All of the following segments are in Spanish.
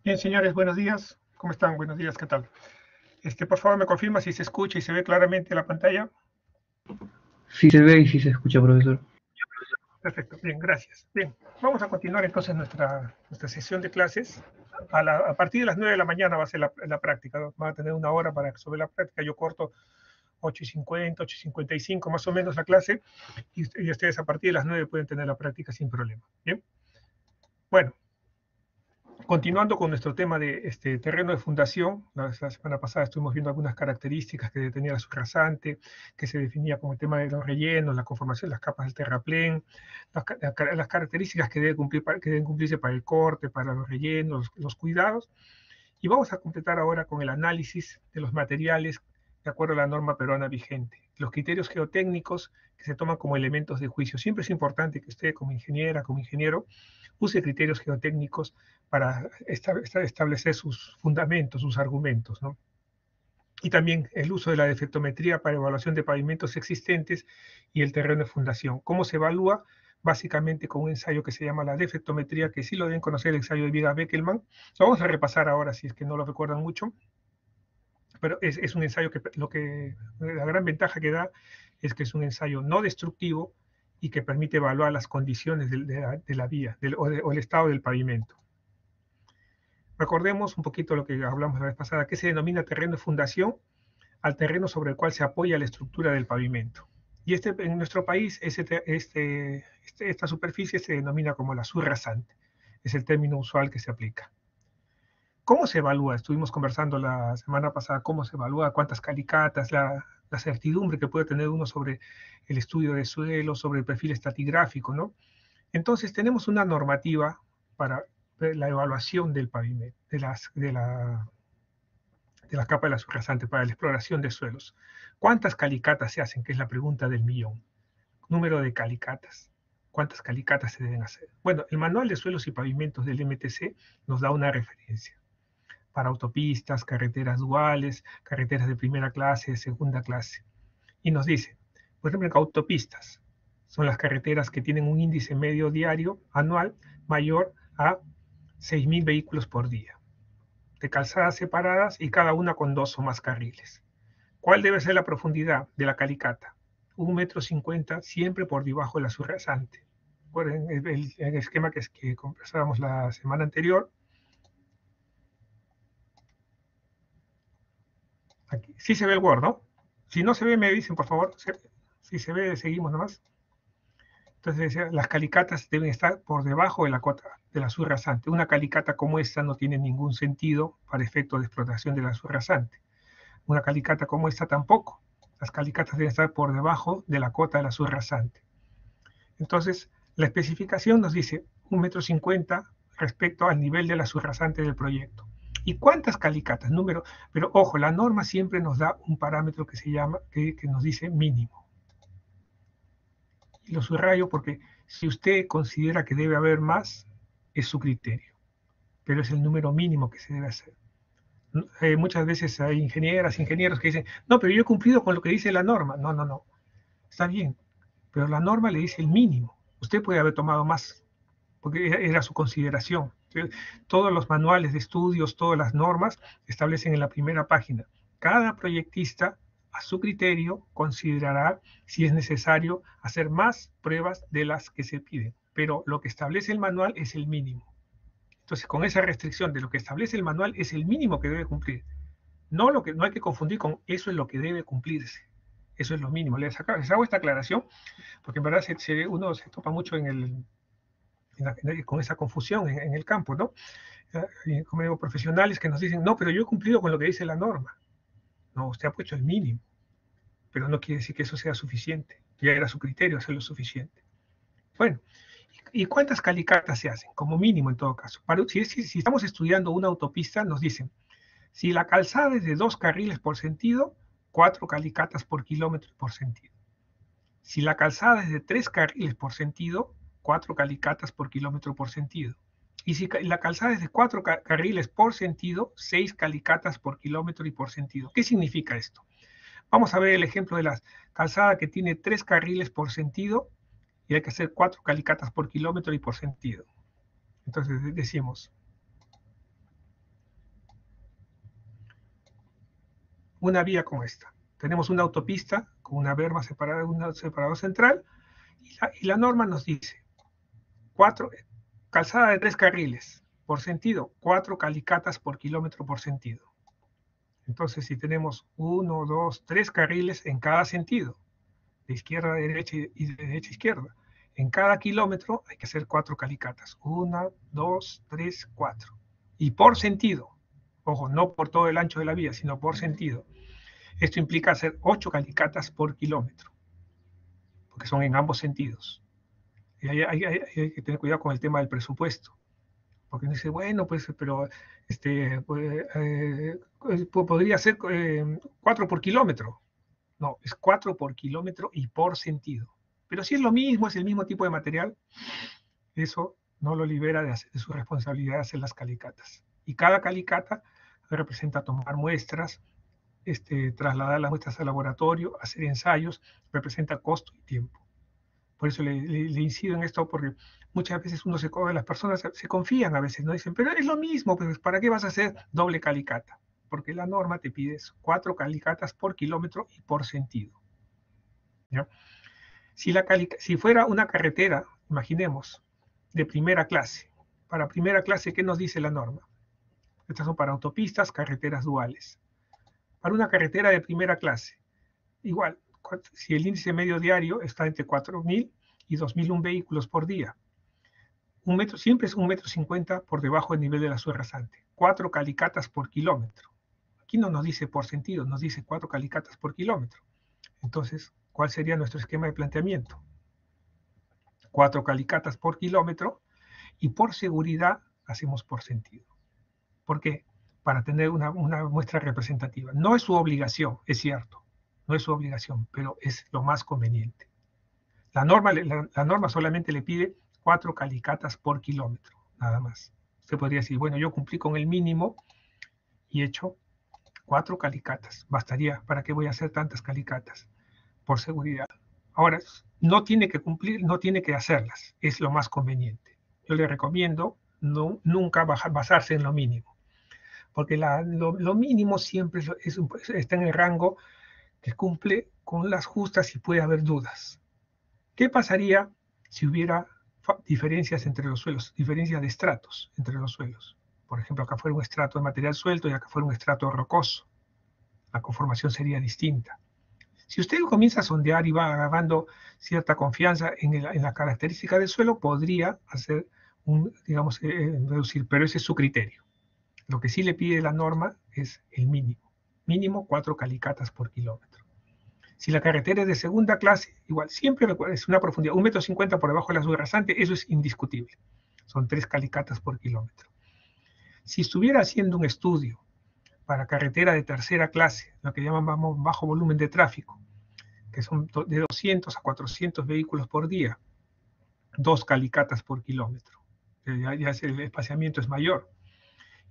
Bien, señores, buenos días. ¿Cómo están? Buenos días, ¿qué tal? Por favor, me confirma si se escucha y se ve claramente la pantalla. Sí se ve y sí se escucha, profesor. Perfecto, bien, gracias. Bien, vamos a continuar entonces nuestra sesión de clases. A partir de las 9 de la mañana va a ser la práctica, ¿no? Van a tener una hora para resolver la práctica. Yo corto 8:50, 8:55 más o menos la clase, y ustedes a partir de las 9 pueden tener la práctica sin problema. Bien, bueno. Continuando con nuestro tema de terreno de fundación, la semana pasada estuvimos viendo algunas características que tenía la subrasante, que se definía como el tema de los rellenos, la conformación de las capas del terraplén, las características que deben cumplirse para el corte, para los rellenos, los cuidados. Y vamos a completar ahora con el análisis de los materiales de acuerdo a la norma peruana vigente. Los criterios geotécnicos que se toman como elementos de juicio. Siempre es importante que usted como ingeniera, como ingeniero, use criterios geotécnicos para establecer sus fundamentos, sus argumentos, ¿no? Y también el uso de la defectometría para evaluación de pavimentos existentes y el terreno de fundación. ¿Cómo se evalúa? Básicamente con un ensayo que se llama la defectometría, que sí lo deben conocer, el ensayo de Viga-Beckelman. Lo vamos a repasar ahora si es que no lo recuerdan mucho, pero es un ensayo la gran ventaja que da es que es un ensayo no destructivo y que permite evaluar las condiciones de la vía o el estado del pavimento. Recordemos un poquito lo que hablamos la vez pasada, que se denomina terreno de fundación al terreno sobre el cual se apoya la estructura del pavimento. Y en nuestro país, esta superficie se denomina como la subrasante. Es el término usual que se aplica. ¿Cómo se evalúa? Estuvimos conversando la semana pasada cómo se evalúa, cuántas calicatas, la certidumbre que puede tener uno sobre el estudio de suelo, sobre el perfil estratigráfico, ¿no? Entonces tenemos una normativa para la evaluación del pavimento, de la capa de la subrasante, para la exploración de suelos. ¿Cuántas calicatas se hacen? Que es la pregunta del millón. Número de calicatas. ¿Cuántas calicatas se deben hacer? Bueno, el Manual de Suelos y Pavimentos del MTC nos da una referencia para autopistas, carreteras duales, carreteras de primera clase, de segunda clase. Y nos dice, por ejemplo, en autopistas, son las carreteras que tienen un índice medio diario anual mayor a 6.000 vehículos por día, de calzadas separadas y cada una con 2 o más carriles. ¿Cuál debe ser la profundidad de la calicata? 1,50 m, siempre por debajo de la subrasante. Recuerden el esquema que conversábamos la semana anterior. Aquí. Sí se ve el Word, ¿no? Si no se ve, me dicen, por favor. Si se ve, seguimos nomás. Entonces, las calicatas deben estar por debajo de la cota de la subrasante. Una calicata como esta no tiene ningún sentido para efecto de explotación de la subrasante. Una calicata como esta tampoco. Las calicatas deben estar por debajo de la cota de la subrasante. Entonces, la especificación nos dice 1,50 m respecto al nivel de la subrasante del proyecto. ¿Y cuántas calicatas? Número, pero ojo, la norma siempre nos da un parámetro que se llama, que nos dice mínimo. Y lo subrayo porque si usted considera que debe haber más, es su criterio, pero es el número mínimo que se debe hacer. Muchas veces hay ingenieros que dicen, no, pero yo he cumplido con lo que dice la norma. No, no, no, está bien, pero la norma le dice el mínimo. Usted puede haber tomado más, porque era su consideración. Todos los manuales de estudios, todas las normas establecen en la primera página. Cada proyectista, a su criterio, considerará si es necesario hacer más pruebas de las que se piden, pero lo que establece el manual es el mínimo. Entonces, con esa restricción de lo que establece el manual es el mínimo que debe cumplir. No hay que confundir con eso es lo que debe cumplirse. Eso es lo mínimo. Les hago esta aclaración porque en verdad uno se topa mucho con esa confusión en el campo, ¿no? Como digo, profesionales que nos dicen, no, pero yo he cumplido con lo que dice la norma. No, usted ha puesto el mínimo, pero no quiere decir que eso sea suficiente. Ya era su criterio hacerlo suficiente. Bueno, ¿y cuántas calicatas se hacen? Como mínimo en todo caso. Si estamos estudiando una autopista, nos dicen, si la calzada es de 2 carriles por sentido, 4 calicatas por kilómetro por sentido. Si la calzada es de 3 carriles por sentido, 4 calicatas por kilómetro por sentido. Y si la calzada es de 4 carriles por sentido, 6 calicatas por kilómetro y por sentido. ¿Qué significa esto? Vamos a ver el ejemplo de la calzada que tiene 3 carriles por sentido y hay que hacer 4 calicatas por kilómetro y por sentido. Entonces decimos, una vía como esta. Tenemos una autopista con una berma separada, un separador central, y la norma nos dice, calzada de 3 carriles por sentido, 4 calicatas por kilómetro por sentido. Entonces, si tenemos 1, 2, 3 carriles en cada sentido, de izquierda a derecha y de derecha a izquierda, en cada kilómetro hay que hacer 4 calicatas. 1, 2, 3, 4. Y por sentido, ojo, no por todo el ancho de la vía, sino por sentido. Esto implica hacer 8 calicatas por kilómetro, porque son en ambos sentidos. Y hay que tener cuidado con el tema del presupuesto, porque uno dice, bueno, pues, pero podría ser 4 por kilómetro. No, es 4 por kilómetro y por sentido. Pero si es lo mismo, es el mismo tipo de material, eso no lo libera de su responsabilidad de hacer las calicatas. Y cada calicata representa tomar muestras, trasladar las muestras al laboratorio, hacer ensayos, representa costo y tiempo. Por eso le incido en esto, porque muchas veces las personas se confían a veces, ¿no? Dicen, pero es lo mismo, pues ¿para qué vas a hacer doble calicata? Porque la norma te pide 4 calicatas por kilómetro y por sentido. ¿Ya? Si fuera una carretera, imaginemos, de primera clase, para primera clase, ¿qué nos dice la norma? Estas son para autopistas, carreteras duales. Para una carretera de primera clase, igual, si el índice medio diario está entre 4.000 y 2.001 vehículos por día, siempre es 1,50 m por debajo del nivel de la suela rasante. 4 calicatas por kilómetro. Aquí no nos dice por sentido, nos dice 4 calicatas por kilómetro. Entonces, ¿cuál sería nuestro esquema de planteamiento? 4 calicatas por kilómetro, y por seguridad hacemos por sentido. ¿Por qué? Para tener una muestra representativa. No es su obligación, es cierto, no es su obligación, pero es lo más conveniente. La norma solamente le pide 4 calicatas por kilómetro, nada más. Usted podría decir, bueno, yo cumplí con el mínimo y he hecho 4 calicatas. Bastaría, ¿para qué voy a hacer tantas calicatas? Por seguridad. Ahora, no tiene que cumplir, no tiene que hacerlas, es lo más conveniente. Yo le recomiendo nunca basarse en lo mínimo, porque lo mínimo siempre está en el rango que cumple con las justas y puede haber dudas. ¿Qué pasaría si hubiera diferencias entre los suelos, diferencias de estratos entre los suelos? Por ejemplo, acá fuera un estrato de material suelto y acá fuera un estrato rocoso. La conformación sería distinta. Si usted comienza a sondear y va agarrando cierta confianza en la característica del suelo, podría hacer reducir, pero ese es su criterio. Lo que sí le pide la norma es el mínimo. Mínimo 4 calicatas por kilómetro. Si la carretera es de segunda clase, igual, siempre es una profundidad, 1,50 m por debajo de la suela rasante, eso es indiscutible. Son 3 calicatas por kilómetro. Si estuviera haciendo un estudio para carretera de tercera clase, lo que llamamos bajo volumen de tráfico, que son de 200 a 400 vehículos por día, 2 calicatas por kilómetro. Ya el espaciamiento es mayor.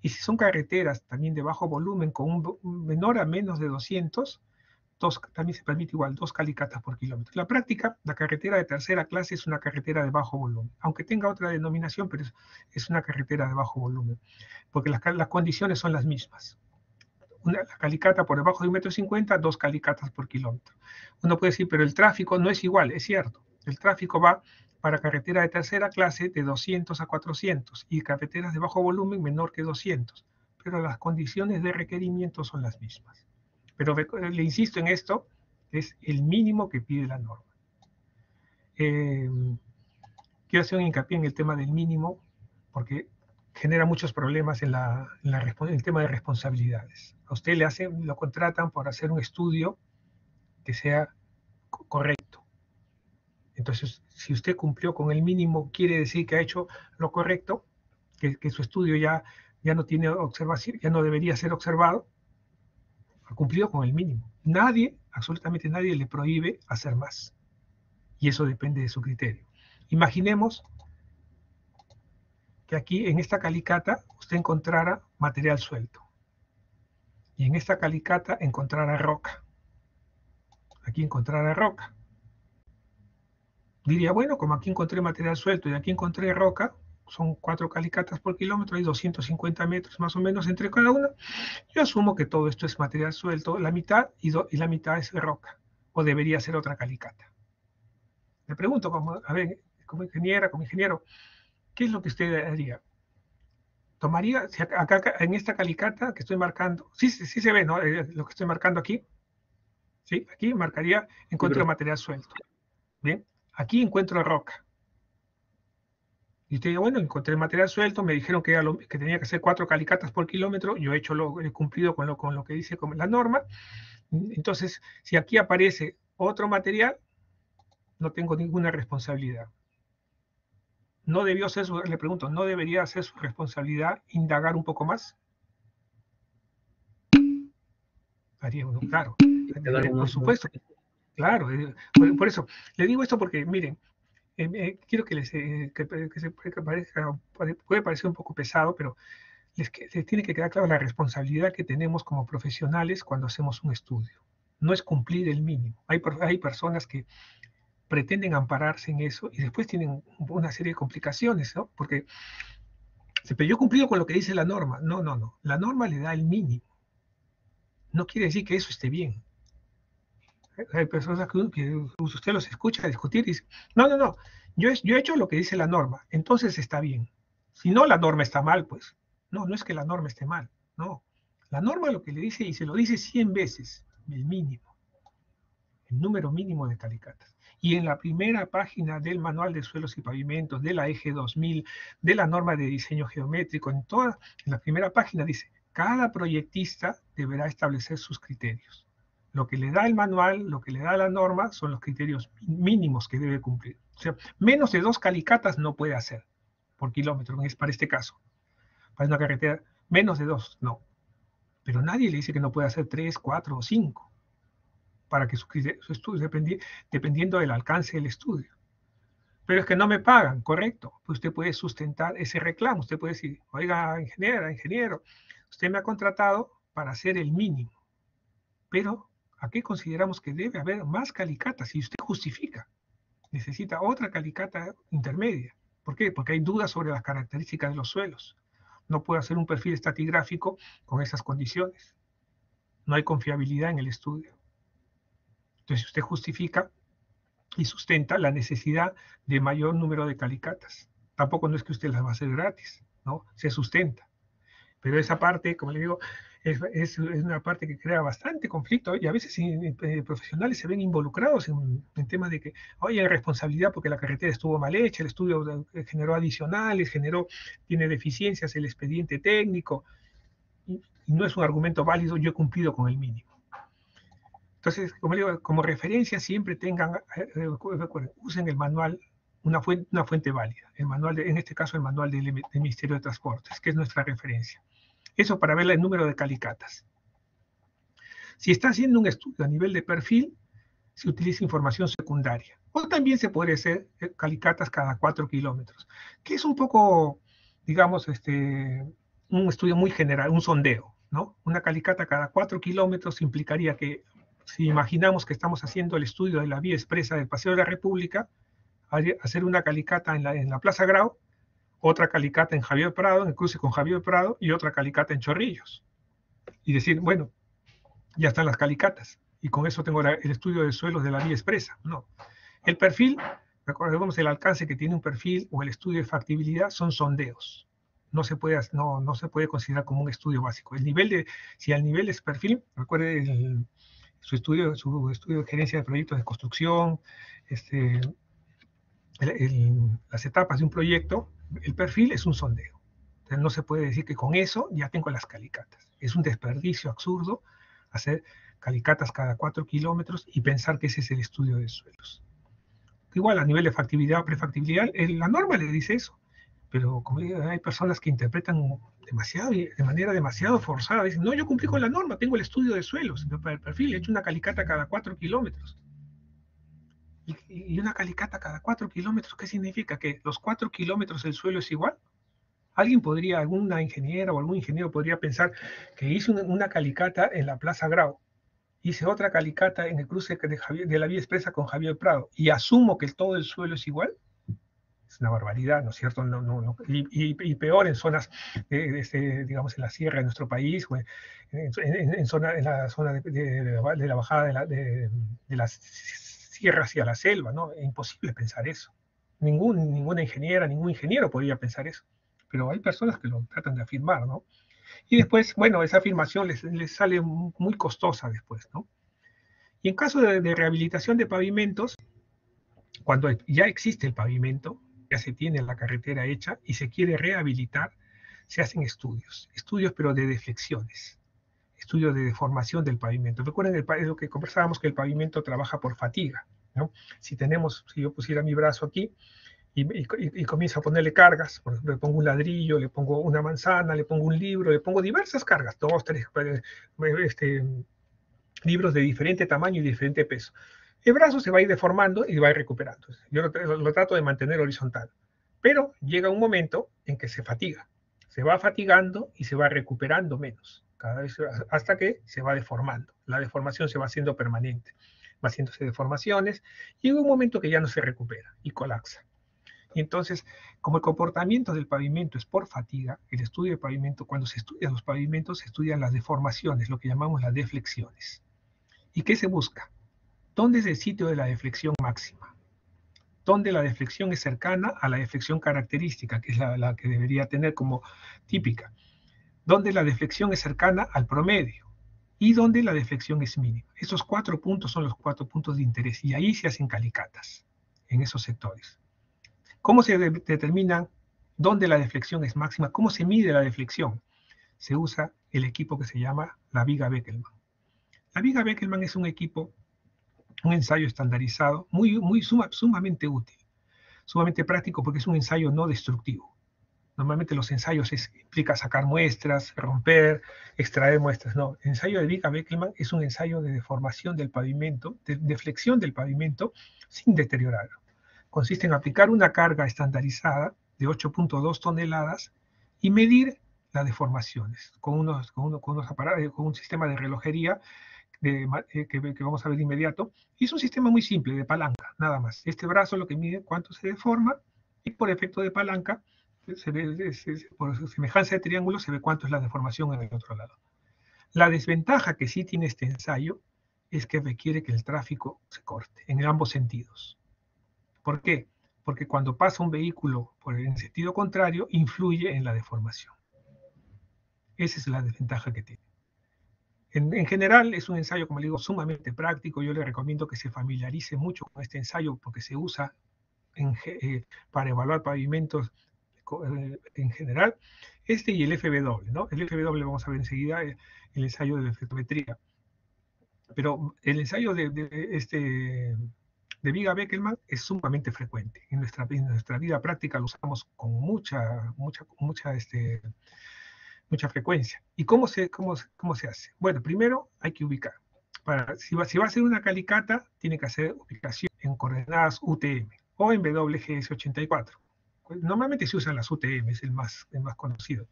Y si son carreteras también de bajo volumen, con un menor a menos de 200, también se permite igual 2 calicatas por kilómetro. En la práctica, la carretera de tercera clase es una carretera de bajo volumen, aunque tenga otra denominación, pero es una carretera de bajo volumen, porque las condiciones son las mismas. La calicata por debajo de 1,50 m, 2 calicatas por kilómetro. Uno puede decir, pero el tráfico no es igual, es cierto. El tráfico va para carretera de tercera clase de 200 a 400 y carreteras de bajo volumen menor que 200, pero las condiciones de requerimiento son las mismas. Pero le insisto en esto, es el mínimo que pide la norma. Quiero hacer un hincapié en el tema del mínimo, porque genera muchos problemas en el tema de responsabilidades. A usted lo contratan por hacer un estudio que sea correcto. Entonces, si usted cumplió con el mínimo, quiere decir que ha hecho lo correcto, que su estudio ya no tiene observación, ya no debería ser observado, ha cumplido con el mínimo. Nadie, absolutamente nadie, le prohíbe hacer más. Y eso depende de su criterio. Imaginemos que aquí en esta calicata usted encontrara material suelto. Y en esta calicata encontrara roca. Aquí encontrara roca. Diría, bueno, como aquí encontré material suelto y aquí encontré roca, son 4 calicatas por kilómetro, hay 250 metros más o menos entre cada una. Yo asumo que todo esto es material suelto, la mitad y la mitad es roca, o debería ser otra calicata. Le pregunto, a ver, como ingeniera, como ingeniero, ¿qué es lo que usted haría? Tomaría, si acá en esta calicata que estoy marcando, sí, sí se ve, ¿no? Lo que estoy marcando aquí, ¿sí? Aquí marcaría, Sí, encuentro profe. material suelto. Bien, aquí encuentro roca. Y usted dice, bueno, encontré material suelto, me dijeron que tenía que hacer 4 calicatas por kilómetro, yo he cumplido con lo que dice como la norma. Entonces, si aquí aparece otro material, no tengo ninguna responsabilidad. No debió ser le pregunto, ¿no debería ser su responsabilidad indagar un poco más? Haría uno, claro. Indagar algo Por más, ¿no? supuesto, claro. Por eso, le digo esto porque, miren, quiero que que parezca, puede parecer un poco pesado, pero les tiene que quedar clara la responsabilidad que tenemos como profesionales cuando hacemos un estudio. No es cumplir el mínimo. Hay personas que pretenden ampararse en eso y después tienen una serie de complicaciones, ¿no? Porque pero yo he cumplido con lo que dice la norma. No, no, no. La norma le da el mínimo. No quiere decir que eso esté bien. Hay personas que usted los escucha discutir y dice, no, no, no. Yo he hecho lo que dice la norma. Entonces está bien. Si no, la norma está mal, pues. No, no es que la norma esté mal. No. La norma lo que le dice, y se lo dice 100 veces, el mínimo. El número mínimo de calicatas. Y en la primera página del Manual de Suelos y Pavimentos, de la EG 2000, de la norma de diseño geométrico, en la primera página dice, cada proyectista deberá establecer sus criterios. Lo que le da el manual, lo que le da la norma, son los criterios mínimos que debe cumplir. O sea, menos de 2 calicatas no puede hacer por kilómetro, es para este caso. Para una carretera, menos de 2, no. Pero nadie le dice que no puede hacer 3, 4 o 5 para que su estudio, dependiendo del alcance del estudio. Pero es que no me pagan, correcto. Pues usted puede sustentar ese reclamo. Usted puede decir, oiga, ingeniero, usted me ha contratado para hacer el mínimo. Pero aquí consideramos que debe haber más calicatas y usted justifica. Necesita otra calicata intermedia. ¿Por qué? Porque hay dudas sobre las características de los suelos. No puedo hacer un perfil estratigráfico con esas condiciones. No hay confiabilidad en el estudio. Entonces usted justifica y sustenta la necesidad de mayor número de calicatas. Tampoco no es que usted las va a hacer gratis, ¿no? Se sustenta. Pero esa parte, como le digo, es una parte que crea bastante conflicto y a veces profesionales se ven involucrados en temas de que, oye, hay responsabilidad porque la carretera estuvo mal hecha, el estudio generó adicionales, tiene deficiencias el expediente técnico y no es un argumento válido, yo he cumplido con el mínimo. Entonces, como digo, como referencia siempre usen el manual, una fuente válida, el manual en este caso el manual del Ministerio de Transportes, que es nuestra referencia. Eso para ver el número de calicatas. Si está haciendo un estudio a nivel de perfil, se utiliza información secundaria. O también se puede hacer calicatas cada 4 kilómetros, que es un poco, digamos, un estudio muy general, un sondeo, ¿no? Una calicata cada 4 kilómetros implicaría que, si imaginamos que estamos haciendo el estudio de la vía expresa del Paseo de la República, hacer una calicata en la Plaza Grau, otra calicata en Javier Prado, en el cruce con Javier Prado, y otra calicata en Chorrillos. Y decir, bueno, ya están las calicatas, y con eso tengo el estudio de suelos de la vía expresa. No. El perfil, recordemos el alcance que tiene un perfil o el estudio de factibilidad son sondeos. No se puede considerar como un estudio básico. Si al nivel es perfil, recuerde su estudio de gerencia de proyectos de construcción, las etapas de un proyecto, el perfil es un sondeo. Entonces no se puede decir que con eso ya tengo las calicatas. Es un desperdicio absurdo hacer calicatas cada 4 kilómetros y pensar que ese es el estudio de suelos. Igual a nivel de factibilidad o prefactibilidad, la norma le dice eso, pero como digo, hay personas que interpretan de manera demasiado forzada. Dicen, no, yo cumplí con la norma, tengo el estudio de suelos, para el perfil he hecho una calicata cada 4 kilómetros. Y una calicata cada 4 kilómetros, ¿qué significa? ¿Que los 4 kilómetros el suelo es igual? Alguna ingeniera o algún ingeniero podría pensar que hice una calicata en la Plaza Grau, hice otra calicata en el cruce de la vía expresa con Javier Prado y asumo que todo el suelo es igual. Es una barbaridad, ¿no es cierto? Y peor en zonas, digamos, en la sierra de nuestro país, o en la zona de la bajada de las sierras hacia la selva, ¿no? Es imposible pensar eso. Ninguna ingeniera, ningún ingeniero podría pensar eso. Pero hay personas que lo tratan de afirmar, ¿no? Y después, bueno, esa afirmación les sale muy costosa después, ¿no? Y en caso de rehabilitación de pavimentos, cuando ya existe el pavimento, ya se tiene la carretera hecha y se quiere rehabilitar, se hacen estudios pero de deflexiones, estudios de deformación del pavimento. Recuerden lo que conversábamos, que el pavimento trabaja por fatiga, ¿no? Si yo pusiera mi brazo aquí y comienzo a ponerle cargas, por ejemplo, le pongo un ladrillo, le pongo una manzana, le pongo un libro, le pongo diversas cargas, 2, 3, libros de diferente tamaño y diferente peso. El brazo se va a ir deformando y va a ir recuperando. Yo lo trato de mantener horizontal. Pero llega un momento en que se fatiga. Se va fatigando y se va recuperando menos. Cada vez hasta que se va deformando. La deformación se va haciendo permanente. Va haciéndose deformaciones y llega un momento que ya no se recupera y colapsa. Y entonces, como el comportamiento del pavimento es por fatiga, el estudio del pavimento, cuando se estudian los pavimentos, se estudian las deformaciones, lo que llamamos las deflexiones. ¿Y qué se busca? ¿Dónde es el sitio de la deflexión máxima? ¿Dónde la deflexión es cercana a la deflexión característica, que es la que debería tener como típica? ¿Dónde la deflexión es cercana al promedio? Y dónde la deflexión es mínima. Esos 4 puntos son los 4 puntos de interés y ahí se hacen calicatas, en esos sectores. ¿Cómo se determina dónde la deflexión es máxima? ¿Cómo se mide la deflexión? Se usa el equipo que se llama la viga Beckelman. La viga Beckelman es un equipo, un ensayo estandarizado, sumamente útil, sumamente práctico porque es un ensayo no destructivo. Normalmente los ensayos implica sacar muestras, romper, extraer muestras. No, el ensayo de viga Beckelman es un ensayo de deformación del pavimento, de deflexión del pavimento sin deteriorarlo. Consiste en aplicar una carga estandarizada de 8.2 toneladas y medir las deformaciones con unos aparatos, con un sistema de relojería que vamos a ver de inmediato. Y es un sistema muy simple, de palanca, nada más. Este brazo lo que mide cuánto se deforma y por efecto de palanca, por semejanza de triángulo, se ve cuánto es la deformación en el otro lado. La desventaja que sí tiene este ensayo es que requiere que el tráfico se corte en ambos sentidos. ¿Por qué? Porque cuando pasa un vehículo en sentido contrario, influye en la deformación. Esa es la desventaja que tiene. En general es un ensayo, como le digo, sumamente práctico. Yo le recomiendo que se familiarice mucho con este ensayo porque se usa para evaluar pavimentos en general. Este y el FW, ¿no? El FW vamos a ver enseguida, el ensayo de la efectometría. Pero el ensayo de viga Beckelman es sumamente frecuente. En nuestra vida práctica lo usamos con mucha frecuencia. ¿Y cómo se hace? Bueno, primero hay que ubicar. Si va a hacer una calicata, tiene que hacer ubicación en coordenadas UTM o en WGS84. Normalmente se usan las UTM, es el más conocido.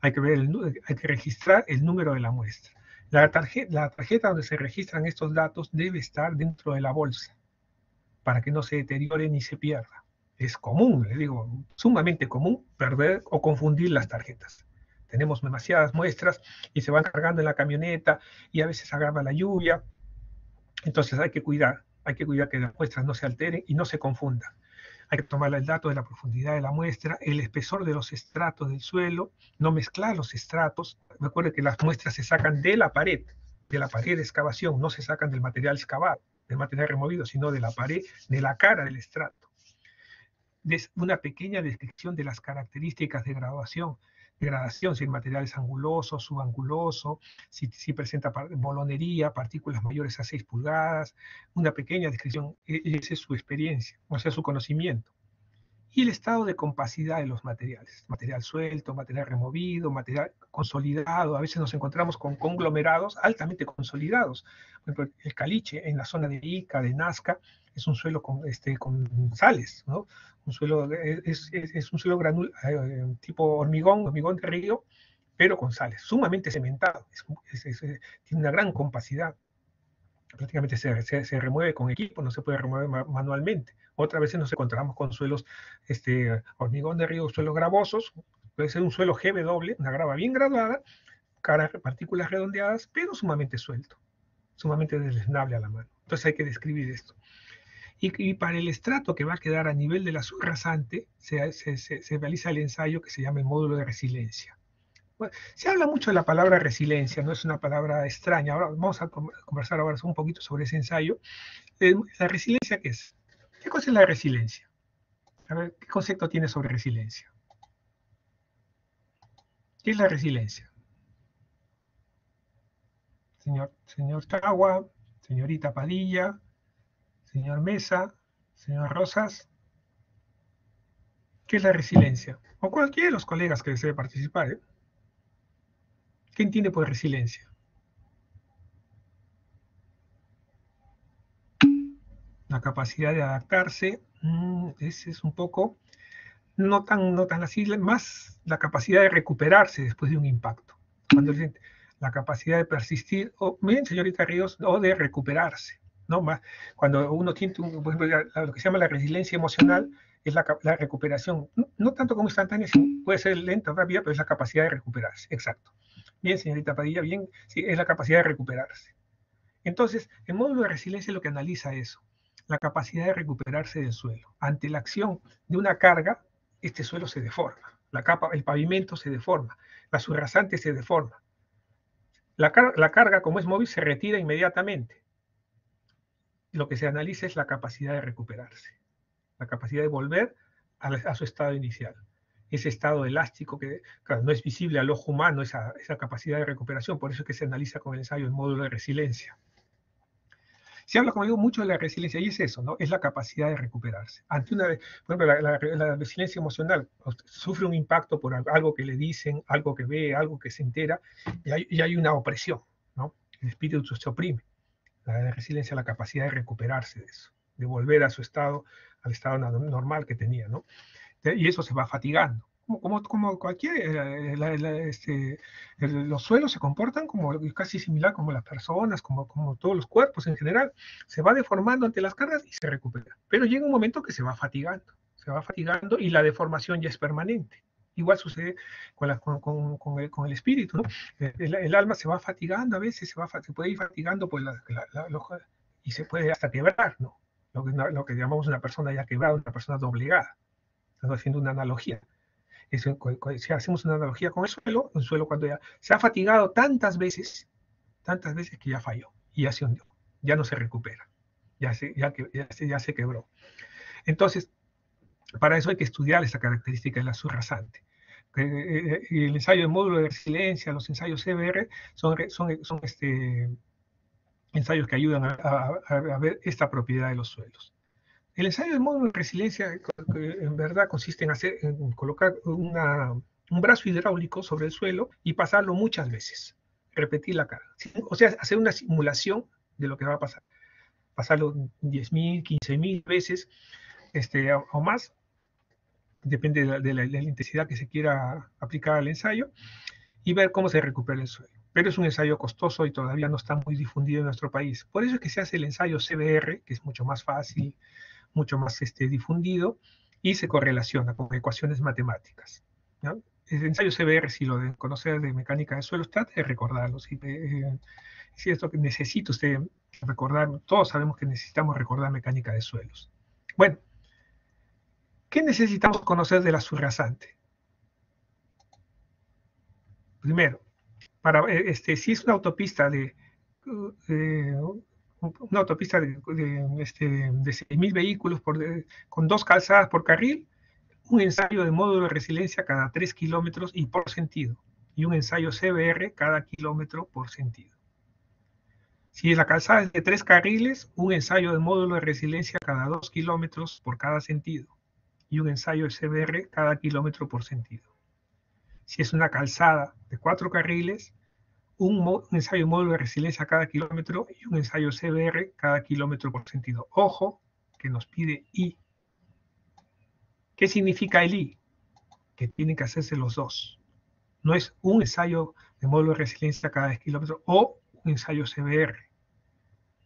Hay que registrar el número de la muestra. La tarjeta donde se registran estos datos debe estar dentro de la bolsa para que no se deteriore ni se pierda. Es común, le digo, sumamente común perder o confundir las tarjetas. Tenemos demasiadas muestras y se van cargando en la camioneta y a veces agarra la lluvia. Entonces hay que cuidar que las muestras no se alteren y no se confundan. Hay que tomar el dato de la profundidad de la muestra, el espesor de los estratos del suelo, no mezclar los estratos. Recuerde que las muestras se sacan de la pared de excavación, no se sacan del material excavado, del material removido, sino de la pared, de la cara del estrato. Una pequeña descripción de las características de degradación, si el material es anguloso, subanguloso, si presenta bolonería, partículas mayores a 6 pulgadas, una pequeña descripción, esa es su experiencia, o sea, su conocimiento. Y el estado de compacidad de los materiales, material suelto, material removido, material consolidado. A veces nos encontramos con conglomerados altamente consolidados. Por ejemplo, el caliche en la zona de Ica, de Nazca, es un suelo con sales, ¿no? Es un suelo tipo hormigón de río, pero con sales, sumamente cementado, tiene una gran compacidad. prácticamente se remueve con equipo, no se puede remover manualmente. Otras veces nos encontramos con suelos, hormigón de río, suelos gravosos, puede ser un suelo GW, una grava bien graduada, partículas redondeadas, pero sumamente suelto, sumamente deleznable a la mano. Entonces hay que describir esto. Y para el estrato que va a quedar a nivel de la subrasante, se realiza el ensayo que se llama el módulo de resiliencia. Bueno, se habla mucho de la palabra resiliencia, no es una palabra extraña. Ahora vamos a conversar ahora un poquito sobre ese ensayo. ¿La resiliencia qué es? ¿Qué cosa es la resiliencia? A ver, ¿qué concepto tiene sobre resiliencia? ¿Qué es la resiliencia? Señor Chagua, señorita Padilla, señor Mesa, señor Rosas, ¿qué es la resiliencia? O cualquiera de los colegas que desee participar, ¿eh? ¿Qué entiende por resiliencia? La capacidad de adaptarse, ese es un poco, no tan así, más la capacidad de recuperarse después de un impacto. Cuando la capacidad de persistir, o bien, señorita Ríos, o de recuperarse, ¿no? Más, cuando uno tiene, por ejemplo, lo que se llama la resiliencia emocional, es la recuperación, no tanto como instantánea, sino puede ser lenta o rápida, pero es la capacidad de recuperarse, exacto. Bien, señorita Padilla, bien, sí, es la capacidad de recuperarse. Entonces, el módulo de resiliencia es lo que analiza eso, la capacidad de recuperarse del suelo. Ante la acción de una carga, este suelo se deforma, el pavimento se deforma, la subrasante se deforma. La carga, como es móvil, se retira inmediatamente. Lo que se analiza es la capacidad de recuperarse, la capacidad de volver a su estado inicial. Ese estado elástico que, claro, no es visible al ojo humano, esa capacidad de recuperación, por eso es que se analiza con el ensayo el módulo de resiliencia. Se habla, como digo, mucho de la resiliencia, y es eso, ¿no? Es la capacidad de recuperarse. Ante por ejemplo, la resiliencia emocional, sufre un impacto por algo que le dicen, algo que ve, algo que se entera, y hay una opresión, ¿no? El espíritu se oprime. La resiliencia es la capacidad de recuperarse de eso, de volver a su estado, al estado normal que tenía, ¿no? Y eso se va fatigando. Como cualquier, los suelos se comportan como casi similar como las personas, como todos los cuerpos en general. Se va deformando ante las cargas y se recupera. Pero llega un momento que se va fatigando y la deformación ya es permanente. Igual sucede con el espíritu, ¿no? El alma se va fatigando a veces, se puede ir fatigando pues y se puede hasta quebrar, ¿no? Lo que llamamos una persona ya quebrada, una persona doblegada. Estamos haciendo una analogía. Si hacemos una analogía con el suelo cuando ya se ha fatigado tantas veces que ya falló y ya se hundió, ya no se recupera, ya se quebró. Entonces, para eso hay que estudiar esa característica de la subrasante. El ensayo de módulo de resiliencia, los ensayos CBR, son ensayos que ayudan a ver esta propiedad de los suelos. El ensayo de módulo de resiliencia en verdad consiste en colocar un brazo hidráulico sobre el suelo y pasarlo muchas veces, repetir la carga. O sea, hacer una simulación de lo que va a pasar. Pasarlo 10.000, 15.000 veces o más, depende de la intensidad que se quiera aplicar al ensayo, y ver cómo se recupera el suelo. Pero es un ensayo costoso y todavía no está muy difundido en nuestro país. Por eso es que se hace el ensayo CBR, que es mucho más fácil, mucho más difundido, y se correlaciona con ecuaciones matemáticas, ¿no? El ensayo CBR, si lo de conocer de mecánica de suelos, trate de recordarlo. Si es lo que necesita usted recordar, todos sabemos que necesitamos recordar mecánica de suelos. Bueno, ¿qué necesitamos conocer de la subrasante? Primero, si es una autopista una autopista de 6.000 vehículos con 2 calzadas por carril, un ensayo de módulo de resiliencia cada 3 kilómetros y por sentido, y un ensayo CBR cada kilómetro por sentido. Si la calzada es de 3 carriles, un ensayo de módulo de resiliencia cada 2 kilómetros por cada sentido, y un ensayo de CBR cada kilómetro por sentido. Si es una calzada de 4 carriles, un ensayo de módulo de resiliencia cada kilómetro y un ensayo CBR cada kilómetro por sentido. Ojo, que nos pide I. ¿Qué significa el I? Que tienen que hacerse los dos. No es un ensayo de módulo de resiliencia cada kilómetro o un ensayo CBR.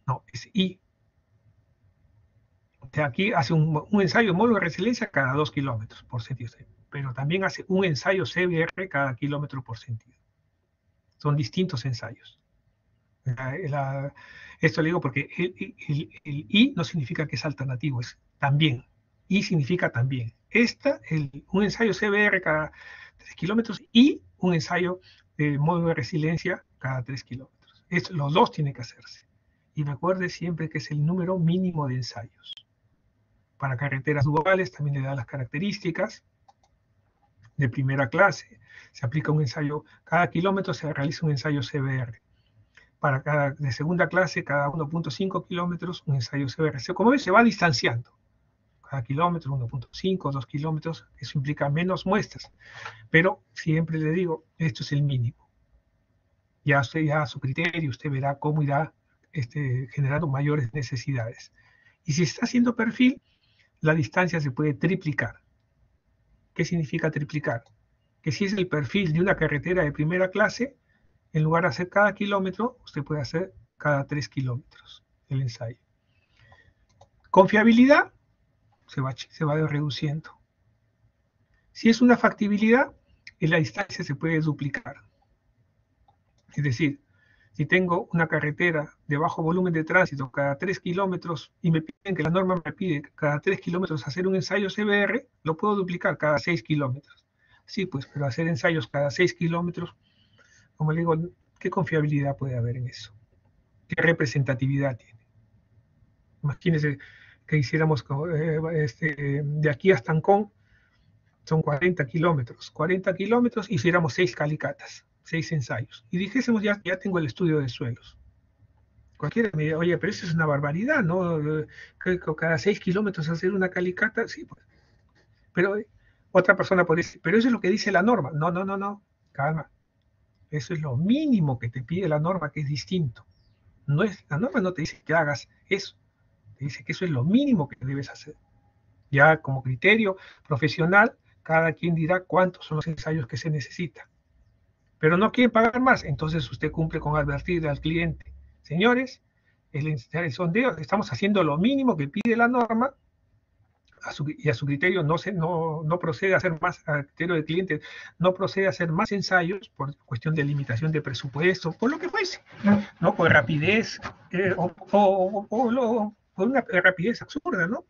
No, es I. O sea, aquí hace un ensayo de módulo de resiliencia cada 2 kilómetros por sentido, pero también hace un ensayo CBR cada kilómetro por sentido. Son distintos ensayos. Esto le digo porque el I no significa que es alternativo, es también. I significa también. Un ensayo CBR cada 3 kilómetros y un ensayo de módulo de resiliencia cada 3 kilómetros. Los dos tienen que hacerse. Y recuerde siempre que es el número mínimo de ensayos. Para carreteras duales también le da las características de primera clase. Se aplica un ensayo, cada kilómetro se realiza un ensayo CBR. De segunda clase, cada 1.5 kilómetros, un ensayo CBR. Como ves, se va distanciando. Cada kilómetro, 1.5, 2 kilómetros, eso implica menos muestras. Pero siempre le digo, esto es el mínimo. Ya a su criterio, usted verá cómo irá generando mayores necesidades. Y si está haciendo perfil, la distancia se puede triplicar. ¿Qué significa triplicar? Que si es el perfil de una carretera de primera clase, en lugar de hacer cada kilómetro, usted puede hacer cada 3 kilómetros el ensayo. Confiabilidad se va reduciendo. Si es una factibilidad, en la distancia se puede duplicar. Es decir, si tengo una carretera de bajo volumen de tránsito cada 3 kilómetros y me piden que la norma me pide cada 3 kilómetros hacer un ensayo CBR, lo puedo duplicar cada 6 kilómetros. Sí, pues, pero hacer ensayos cada 6 kilómetros, como le digo, ¿qué confiabilidad puede haber en eso? ¿Qué representatividad tiene? Imagínense que hiciéramos de aquí hasta Ancón, son 40 kilómetros. 40 kilómetros, hiciéramos 6 calicatas, 6 ensayos. Y dijésemos, ya tengo el estudio de suelos. Cualquiera me diría, oye, pero eso es una barbaridad, ¿no? Cada 6 kilómetros hacer una calicata, sí, pues. Pero otra persona puede decir, pero eso es lo que dice la norma. No, no, no, no, calma. Eso es lo mínimo que te pide la norma, que es distinto. La norma no te dice que hagas eso, te dice que eso es lo mínimo que debes hacer. Ya como criterio profesional, cada quien dirá cuántos son los ensayos que se necesitan. Pero no quieren pagar más, entonces usted cumple con advertirle al cliente, señores, el sondeo, estamos haciendo lo mínimo que pide la norma, y a su criterio no procede a hacer más, a criterio del cliente, no procede a hacer más ensayos por cuestión de limitación de presupuesto, por lo que fuese, ¿no? Por rapidez, por una rapidez absurda, ¿no?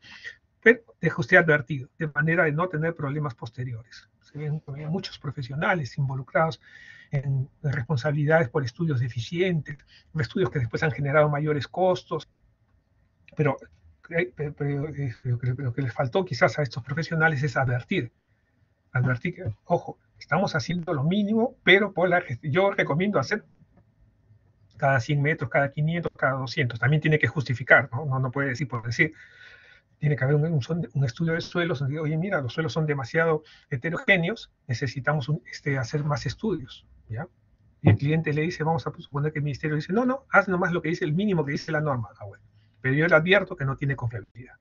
Pero deja usted advertido, de manera de no tener problemas posteriores. Se ven muchos profesionales involucrados en responsabilidades por estudios deficientes, estudios que después han generado mayores costos, pero lo que les faltó quizás a estos profesionales es advertir que, ojo, estamos haciendo lo mínimo, pero yo recomiendo hacer cada 100 metros, cada 500, cada 200. También tiene que justificar, ¿no? No puede decir por decir. Tiene que haber un estudio de suelos donde diga, oye, mira, los suelos son demasiado heterogéneos, necesitamos hacer más estudios, ¿ya? Y el cliente le dice, vamos a suponer que el ministerio dice, no, haz nomás lo que dice el mínimo que dice la norma. Ah, bueno. Pero yo le advierto que no tiene confiabilidad,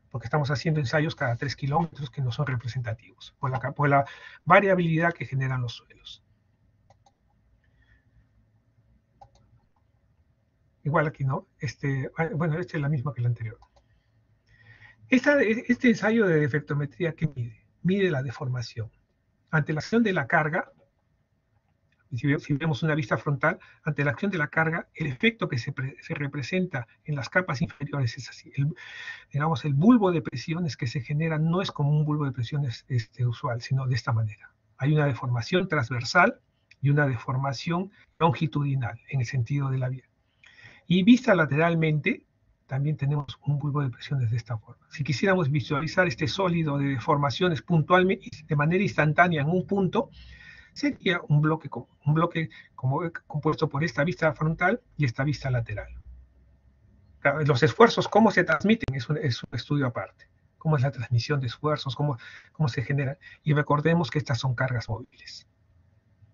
porque estamos haciendo ensayos cada 3 kilómetros que no son representativos, por la variabilidad que generan los suelos. Igual aquí, ¿no? Bueno, esta es la misma que la anterior. Este ensayo de defectometría, ¿qué mide? Mide la deformación. Ante la acción de la carga, si vemos una vista frontal, ante la acción de la carga, el efecto que se representa en las capas inferiores es así. Digamos, el bulbo de presiones que se genera no es como un bulbo de presiones usual, sino de esta manera. Hay una deformación transversal y una deformación longitudinal en el sentido de la vía. Y vista lateralmente, también tenemos un bulbo de presiones de esta forma. Si quisiéramos visualizar este sólido de deformaciones puntualmente, de manera instantánea en un punto, sería un bloque compuesto por esta vista frontal y esta vista lateral. Los esfuerzos, cómo se transmiten, es un estudio aparte. Cómo es la transmisión de esfuerzos, cómo se generan. Y recordemos que estas son cargas móviles.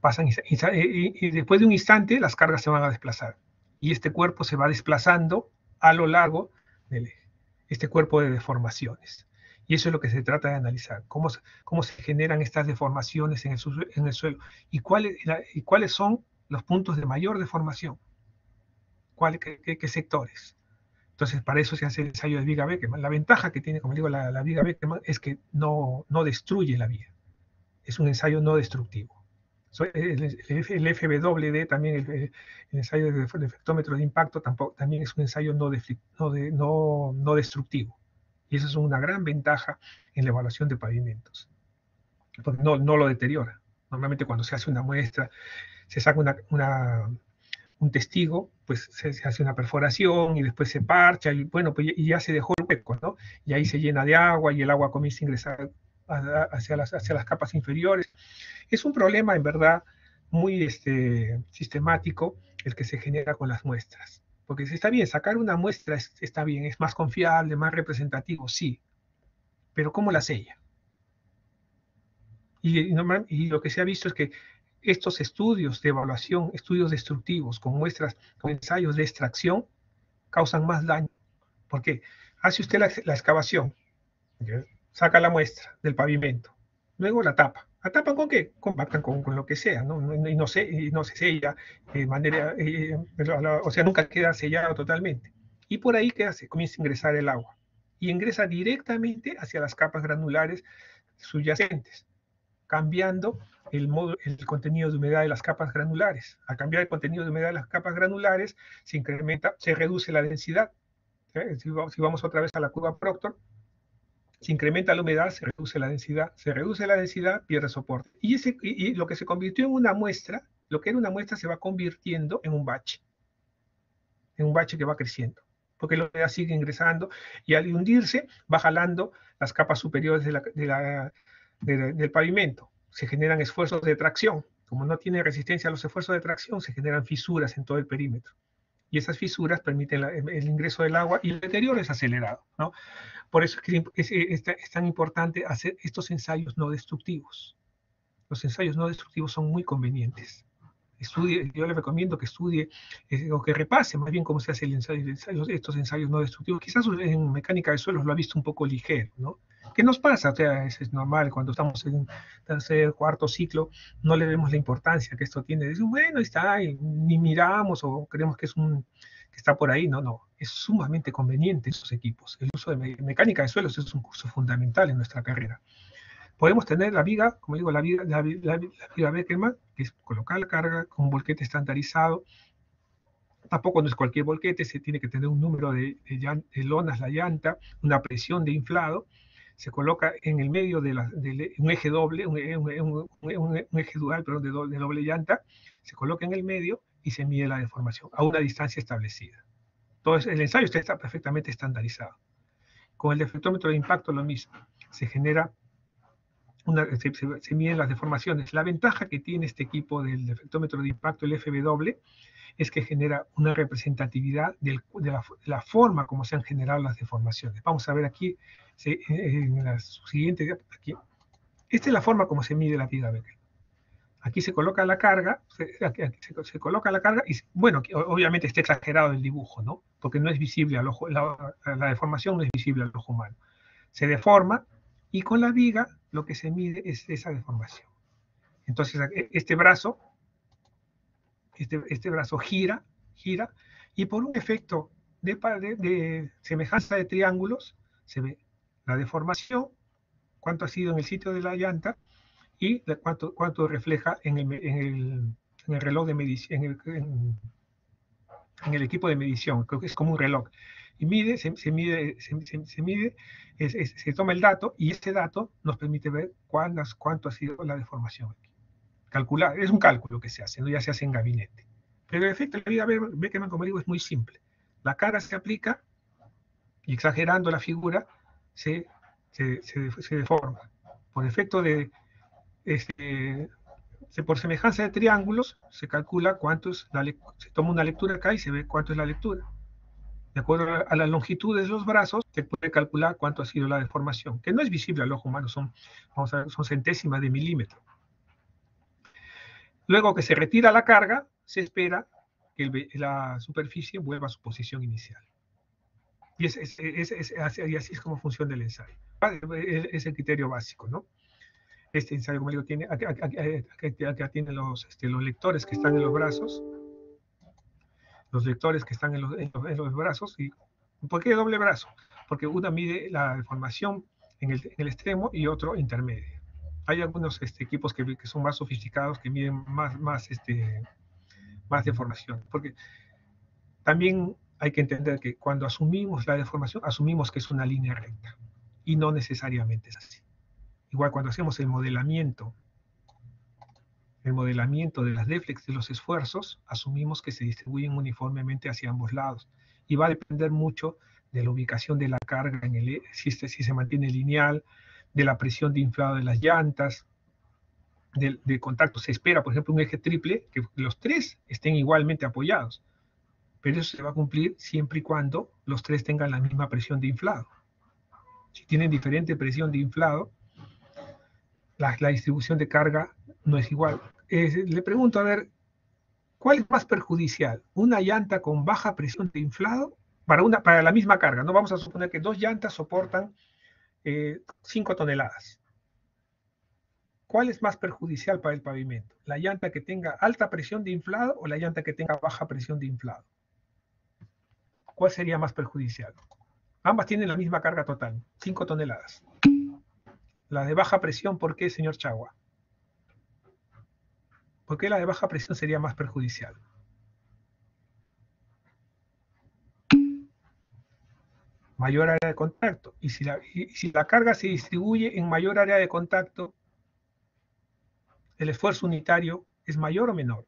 Pasan y después de un instante las cargas se van a desplazar. Y este cuerpo se va desplazando a lo largo del eje. Este cuerpo de deformaciones. Y eso es lo que se trata de analizar, cómo se generan estas deformaciones en el suelo y cuáles son los puntos de mayor deformación. qué sectores. Entonces, para eso se hace el ensayo de viga Beckermann. La ventaja que tiene, como digo, la viga Beckermann es que no destruye la viga. Es un ensayo no destructivo. El FWD, también el ensayo de efectómetro de impacto, también es un ensayo no destructivo. Y eso es una gran ventaja en la evaluación de pavimentos, porque no lo deteriora. Normalmente cuando se hace una muestra, se saca un testigo, pues se hace una perforación y después se parcha y bueno, pues y ya se dejó el hueco, ¿no? Y ahí se llena de agua y el agua comienza a ingresar hacia las capas inferiores. Es un problema, en verdad, muy sistemático el que se genera con las muestras. Porque está bien, sacar una muestra está bien, es más confiable, más representativo, sí. Pero ¿cómo la sella? Y lo que se ha visto es que estos estudios de evaluación, estudios destructivos con muestras, con ensayos de extracción, causan más daño. ¿Por qué? Hace usted la excavación, ¿okay? Saca la muestra del pavimento, luego la tapa. ¿La tapan con qué? Compactan con lo que sea, ¿no? Y no se sella de manera, o sea, nunca queda sellado totalmente. Y por ahí comienza a ingresar el agua. Y ingresa directamente hacia las capas granulares subyacentes, cambiando el contenido de humedad de las capas granulares. Al cambiar el contenido de humedad de las capas granulares, se reduce la densidad. Si vamos otra vez a la curva Proctor, se incrementa la humedad, se reduce la densidad, pierde soporte. Y lo que se convirtió en una muestra, lo que era una muestra se va convirtiendo en un bache que va creciendo, porque la humedad sigue ingresando y al hundirse va jalando las capas superiores del pavimento. Se generan esfuerzos de tracción. Como no tiene resistencia a los esfuerzos de tracción, se generan fisuras en todo el perímetro. Y esas fisuras permiten el ingreso del agua y el deterioro es acelerado, ¿no? Por eso es tan importante hacer estos ensayos no destructivos. Los ensayos no destructivos son muy convenientes. Yo le recomiendo que estudie o que repase más bien cómo se hace estos ensayos no destructivos. Quizás en mecánica de suelos lo ha visto un poco ligero, ¿no? ¿Qué nos pasa? O sea, es normal cuando estamos en tercer, cuarto ciclo, no le vemos la importancia que esto tiene. Decimos, bueno, está ahí, ni miramos o creemos que que está por ahí. No, es sumamente conveniente esos equipos. El uso de mecánica de suelos es un curso fundamental en nuestra carrera. Podemos tener la viga, como digo, la viga Beckermann, que es colocar la carga con un volquete estandarizado. Tampoco no es cualquier volquete, se tiene que tener un número de lonas la llanta, una presión de inflado. Se coloca en el medio de un eje doble, un eje dual, perdón, de doble llanta. Se coloca en el medio y se mide la deformación a una distancia establecida. Entonces, el ensayo está perfectamente estandarizado. Con el deflectómetro de impacto lo mismo. Se genera se miden las deformaciones. La ventaja que tiene este equipo del deflectómetro de impacto, el FW, es que genera una representatividad de la forma como se han generado las deformaciones. Vamos a ver aquí, en la siguiente, aquí. Esta es la forma como se mide la viga Beckermann. Aquí se coloca la carga, se coloca la carga y, bueno, obviamente está exagerado el dibujo, ¿no? Porque no es visible al ojo, la deformación no es visible al ojo humano. Se deforma y con la viga lo que se mide es esa deformación. Entonces, este brazo gira, y por un efecto de semejanza de triángulos, se ve la deformación, cuánto ha sido en el sitio de la llanta, y cuánto refleja en el reloj de medición, en el equipo de medición, creo que es como un reloj. Y se toma el dato, y este dato nos permite ver cuánto ha sido la deformación. Calcular, es un cálculo que se hace, ¿no? Ya se hace en gabinete. Pero el efecto de la viga Beckermann, como digo, es muy simple. La carga se aplica, y exagerando la figura, se deforma. Por efecto por semejanza de triángulos, se calcula se toma una lectura acá y se ve cuánto es la lectura. De acuerdo a las longitudes de los brazos, se puede calcular cuánto ha sido la deformación, que no es visible al ojo humano, son centésimas de milímetro. Luego que se retira la carga, se espera que la superficie vuelva a su posición inicial. Y así es como funciona el ensayo. Es el criterio básico, ¿no? Este ensayo, como digo, acá tiene los lectores que están en los brazos. los vectores que están en los brazos. ¿Y por qué doble brazo? Porque una mide la deformación en el extremo y otro intermedio. Hay algunos equipos que son más sofisticados, que miden más deformación. Porque también hay que entender que cuando asumimos la deformación, asumimos que es una línea recta. Y no necesariamente es así. Igual cuando hacemos el modelamiento de las deflex de los esfuerzos, asumimos que se distribuyen uniformemente hacia ambos lados. Y va a depender mucho de la ubicación de la carga, si se mantiene lineal, de la presión de inflado de las llantas, de contacto. Se espera, por ejemplo, un eje triple, que los tres estén igualmente apoyados. Pero eso se va a cumplir siempre y cuando los tres tengan la misma presión de inflado. Si tienen diferente presión de inflado, la distribución de carga no es igual. Le pregunto, a ver, ¿cuál es más perjudicial? ¿Una llanta con baja presión de inflado para la misma carga? No vamos a suponer que dos llantas soportan 5 toneladas. ¿Cuál es más perjudicial para el pavimento? ¿La llanta que tenga alta presión de inflado o la llanta que tenga baja presión de inflado? ¿Cuál sería más perjudicial? Ambas tienen la misma carga total, 5 toneladas. La de baja presión, ¿por qué, señor Chagua? ¿Por qué la de baja presión sería más perjudicial? Mayor área de contacto. Y si la carga se distribuye en mayor área de contacto, ¿el esfuerzo unitario es mayor o menor?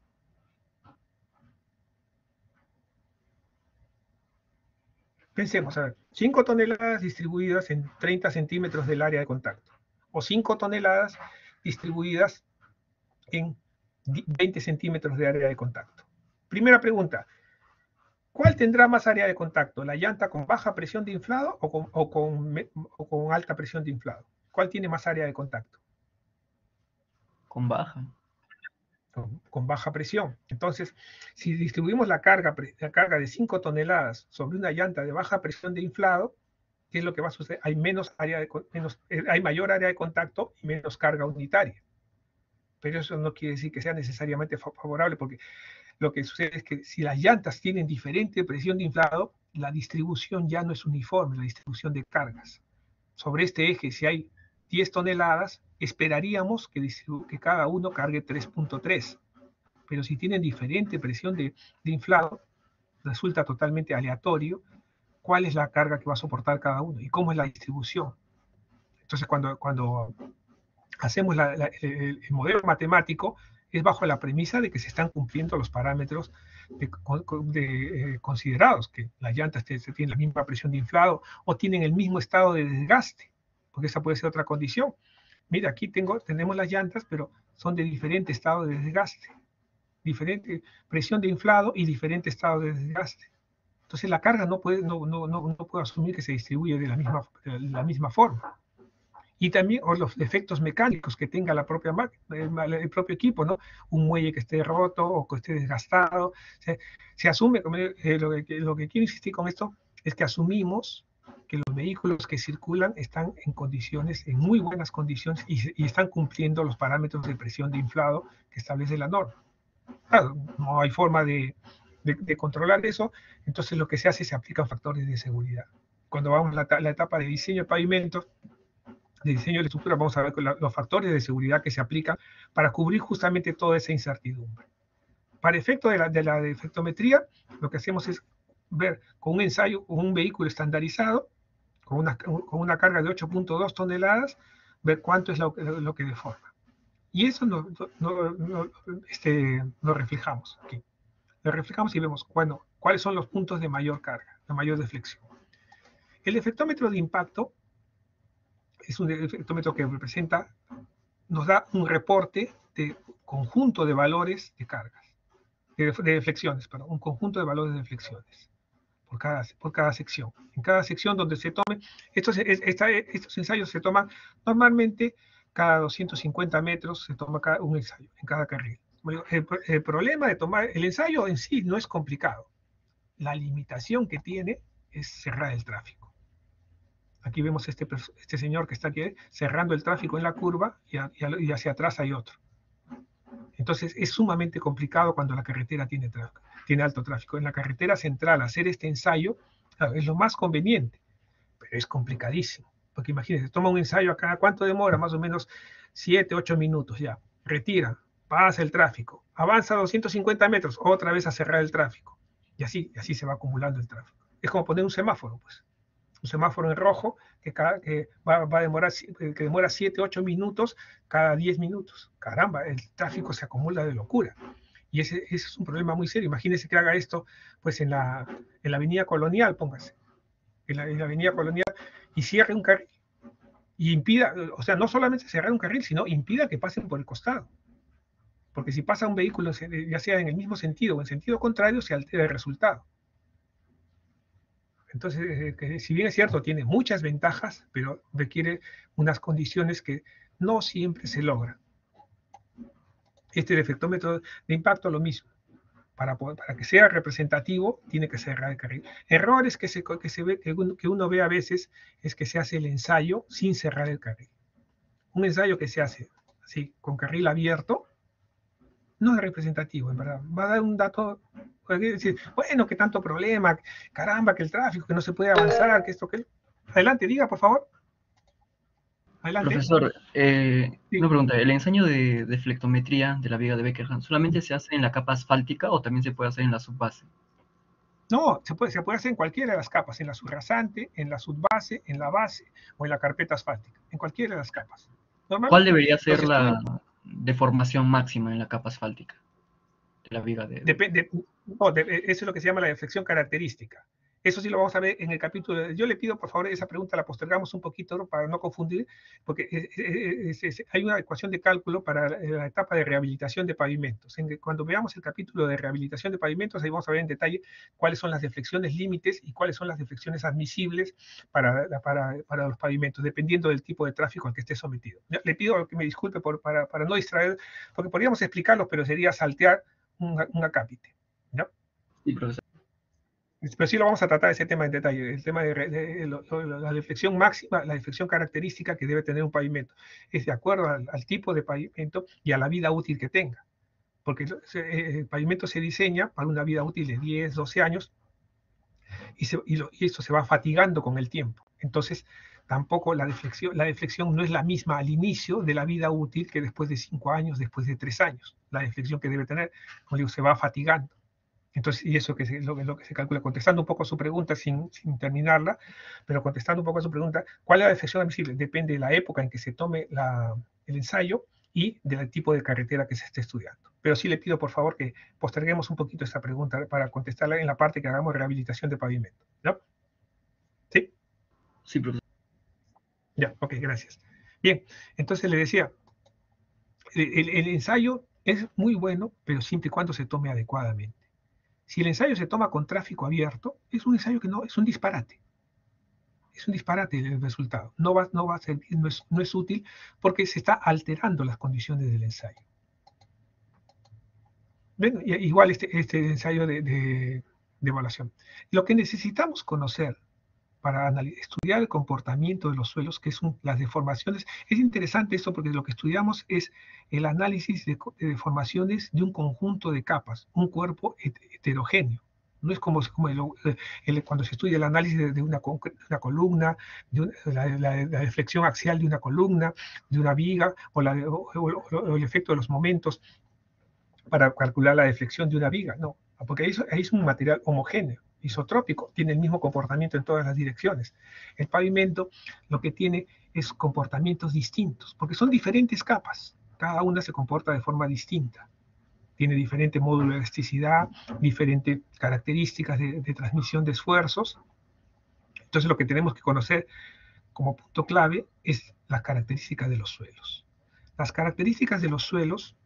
Pensemos, a ver, 5 toneladas distribuidas en 30 centímetros del área de contacto, o 5 toneladas distribuidas en 20 centímetros de área de contacto. Primera pregunta, ¿cuál tendrá más área de contacto? ¿La llanta con baja presión de inflado o con alta presión de inflado? ¿Cuál tiene más área de contacto? Con baja. Con baja presión. Entonces, si distribuimos la carga de 5 toneladas sobre una llanta de baja presión de inflado, ¿qué es lo que va a suceder? Hay hay mayor área de contacto y menos carga unitaria. Pero eso no quiere decir que sea necesariamente favorable, porque lo que sucede es que si las llantas tienen diferente presión de inflado, la distribución ya no es uniforme, la distribución de cargas. Sobre este eje, si hay 10 toneladas, esperaríamos que cada uno cargue 3.3. Pero si tienen diferente presión de inflado, resulta totalmente aleatorio cuál es la carga que va a soportar cada uno y cómo es la distribución. Entonces, cuando hacemos el modelo matemático, es bajo la premisa de que se están cumpliendo los parámetros considerados, que las llantas tienen la misma presión de inflado o tienen el mismo estado de desgaste, porque esa puede ser otra condición. Mira, aquí tenemos las llantas, pero son de diferente estado de desgaste, diferente presión de inflado y diferente estado de desgaste. Entonces la carga no puede asumir que se distribuye de la misma forma. Y también los defectos mecánicos que tenga el propio equipo, ¿no? Un muelle que esté roto o que esté desgastado. Se asume, lo que quiero insistir con esto es que asumimos que los vehículos que circulan están en muy buenas condiciones y están cumpliendo los parámetros de presión de inflado que establece la norma. Claro, no hay forma de controlar eso, entonces lo que se hace es se aplican factores de seguridad. Cuando vamos a la etapa de diseño de pavimentos, de diseño de estructura, vamos a ver los factores de seguridad que se aplican para cubrir justamente toda esa incertidumbre. Para efecto de la defectometría, lo que hacemos es ver con un ensayo, con un vehículo estandarizado, con una carga de 8.2 toneladas, ver cuánto es lo que deforma. Y eso lo reflejamos aquí. Lo reflejamos y vemos, bueno, cuáles son los puntos de mayor carga, de mayor deflexión. El deflectómetro de impacto es un deflectómetro que nos da un reporte de conjunto de valores de cargas, de deflexiones, perdón, un conjunto de valores de deflexiones por cada sección. En cada sección donde se tome, estos ensayos se toman normalmente cada 250 metros, se toma un ensayo en cada carril. El problema de tomar el ensayo en sí no es complicado. La limitación que tiene es cerrar el tráfico. Aquí vemos este señor que está aquí cerrando el tráfico en la curva y hacia atrás hay otro. Entonces es sumamente complicado cuando la carretera tiene alto tráfico. En la carretera central hacer este ensayo, claro, es lo más conveniente, pero es complicadísimo. Porque imagínense, toma un ensayo acá, ¿cuánto demora? Más o menos 7, 8 minutos ya. Retira, pasa el tráfico, avanza 250 metros, otra vez a cerrar el tráfico. Y así se va acumulando el tráfico. Es como poner un semáforo, pues. Un semáforo en rojo que va a demorar, que demora 7, 8 minutos cada 10 minutos. Caramba, el tráfico se acumula de locura. Y ese es un problema muy serio. Imagínense que haga esto pues en la avenida Colonial, póngase. En la avenida Colonial y cierre un carril. Y impida, o sea, no solamente cerrar un carril, sino impida que pasen por el costado. Porque si pasa un vehículo, ya sea en el mismo sentido o en sentido contrario, se altera el resultado. Entonces, si bien es cierto, tiene muchas ventajas, pero requiere unas condiciones que no siempre se logran. Este defectómetro de impacto lo mismo. Para que sea representativo, tiene que cerrar el carril. Errores que uno ve a veces es que se hace el ensayo sin cerrar el carril. Un ensayo que se hace así, con carril abierto, no es representativo, en verdad. Va a dar un dato, decir, bueno, que tanto problema, caramba, que el tráfico, que no se puede avanzar, que esto, que... Adelante, diga, por favor. Adelante. Profesor, Sí. una pregunta. ¿El ensayo de deflectometría de la viga de Beckerham solamente se hace en la capa asfáltica o también se puede hacer en la subbase? No, se puede hacer en cualquiera de las capas, en la subrasante, en la subbase, en la base o en la carpeta asfáltica, en cualquiera de las capas. ¿Cuál debería ser la deformación máxima en la capa asfáltica de la viga de... eso es lo que se llama la deflexión característica. Eso sí lo vamos a ver en el capítulo. Yo le pido, por favor, esa pregunta la postergamos un poquito, ¿no? Para no confundir, porque hay una ecuación de cálculo para la etapa de rehabilitación de pavimentos. Cuando veamos el capítulo de rehabilitación de pavimentos, ahí vamos a ver en detalle cuáles son las deflexiones límites y cuáles son las deflexiones admisibles para los pavimentos, dependiendo del tipo de tráfico al que esté sometido. Le pido que me disculpe para no distraer, porque podríamos explicarlo, pero sería saltear un acápite, ¿no? Sí, profesor. Pero sí lo vamos a tratar ese tema en detalle, el tema de la deflexión máxima, la deflexión característica que debe tener un pavimento. Es de acuerdo al tipo de pavimento y a la vida útil que tenga. Porque el pavimento se diseña para una vida útil de 10, 12 años y esto se va fatigando con el tiempo. Entonces, tampoco la deflexión no es la misma al inicio de la vida útil que después de 5 años, después de 3 años. La deflexión que debe tener, como digo, se va fatigando. Entonces, y eso es lo que se calcula, contestando un poco a su pregunta sin terminarla, pero contestando un poco a su pregunta, ¿cuál es la deflexión admisible? Depende de la época en que se tome el ensayo y del tipo de carretera que se esté estudiando. Pero sí le pido, por favor, que posterguemos un poquito esta pregunta para contestarla en la parte que hagamos de rehabilitación de pavimento. ¿No? ¿Sí? Sí, profesor. Ya, ok, gracias. Bien, entonces le decía, el ensayo es muy bueno, pero siempre y cuando se tome adecuadamente. Si el ensayo se toma con tráfico abierto, es un ensayo que no, es un disparate. Es un disparate el resultado. No va a servir, no es útil porque se está alterando las condiciones del ensayo. ¿Ven? Igual este ensayo de evaluación. Lo que necesitamos conocer para estudiar el comportamiento de los suelos, que son las deformaciones. Es interesante esto porque lo que estudiamos es el análisis de deformaciones de un conjunto de capas, un cuerpo heterogéneo. No es como cuando se estudia el análisis de una columna, la deflexión axial de una columna, de una viga, o el efecto de los momentos para calcular la deflexión de una viga. No, porque ahí es un material homogéneo, isotrópico, tiene el mismo comportamiento en todas las direcciones. El pavimento lo que tiene es comportamientos distintos, porque son diferentes capas, cada una se comporta de forma distinta. Tiene diferente módulo de elasticidad, diferentes características de transmisión de esfuerzos. Entonces lo que tenemos que conocer como punto clave es las características de los suelos. Las características de los suelos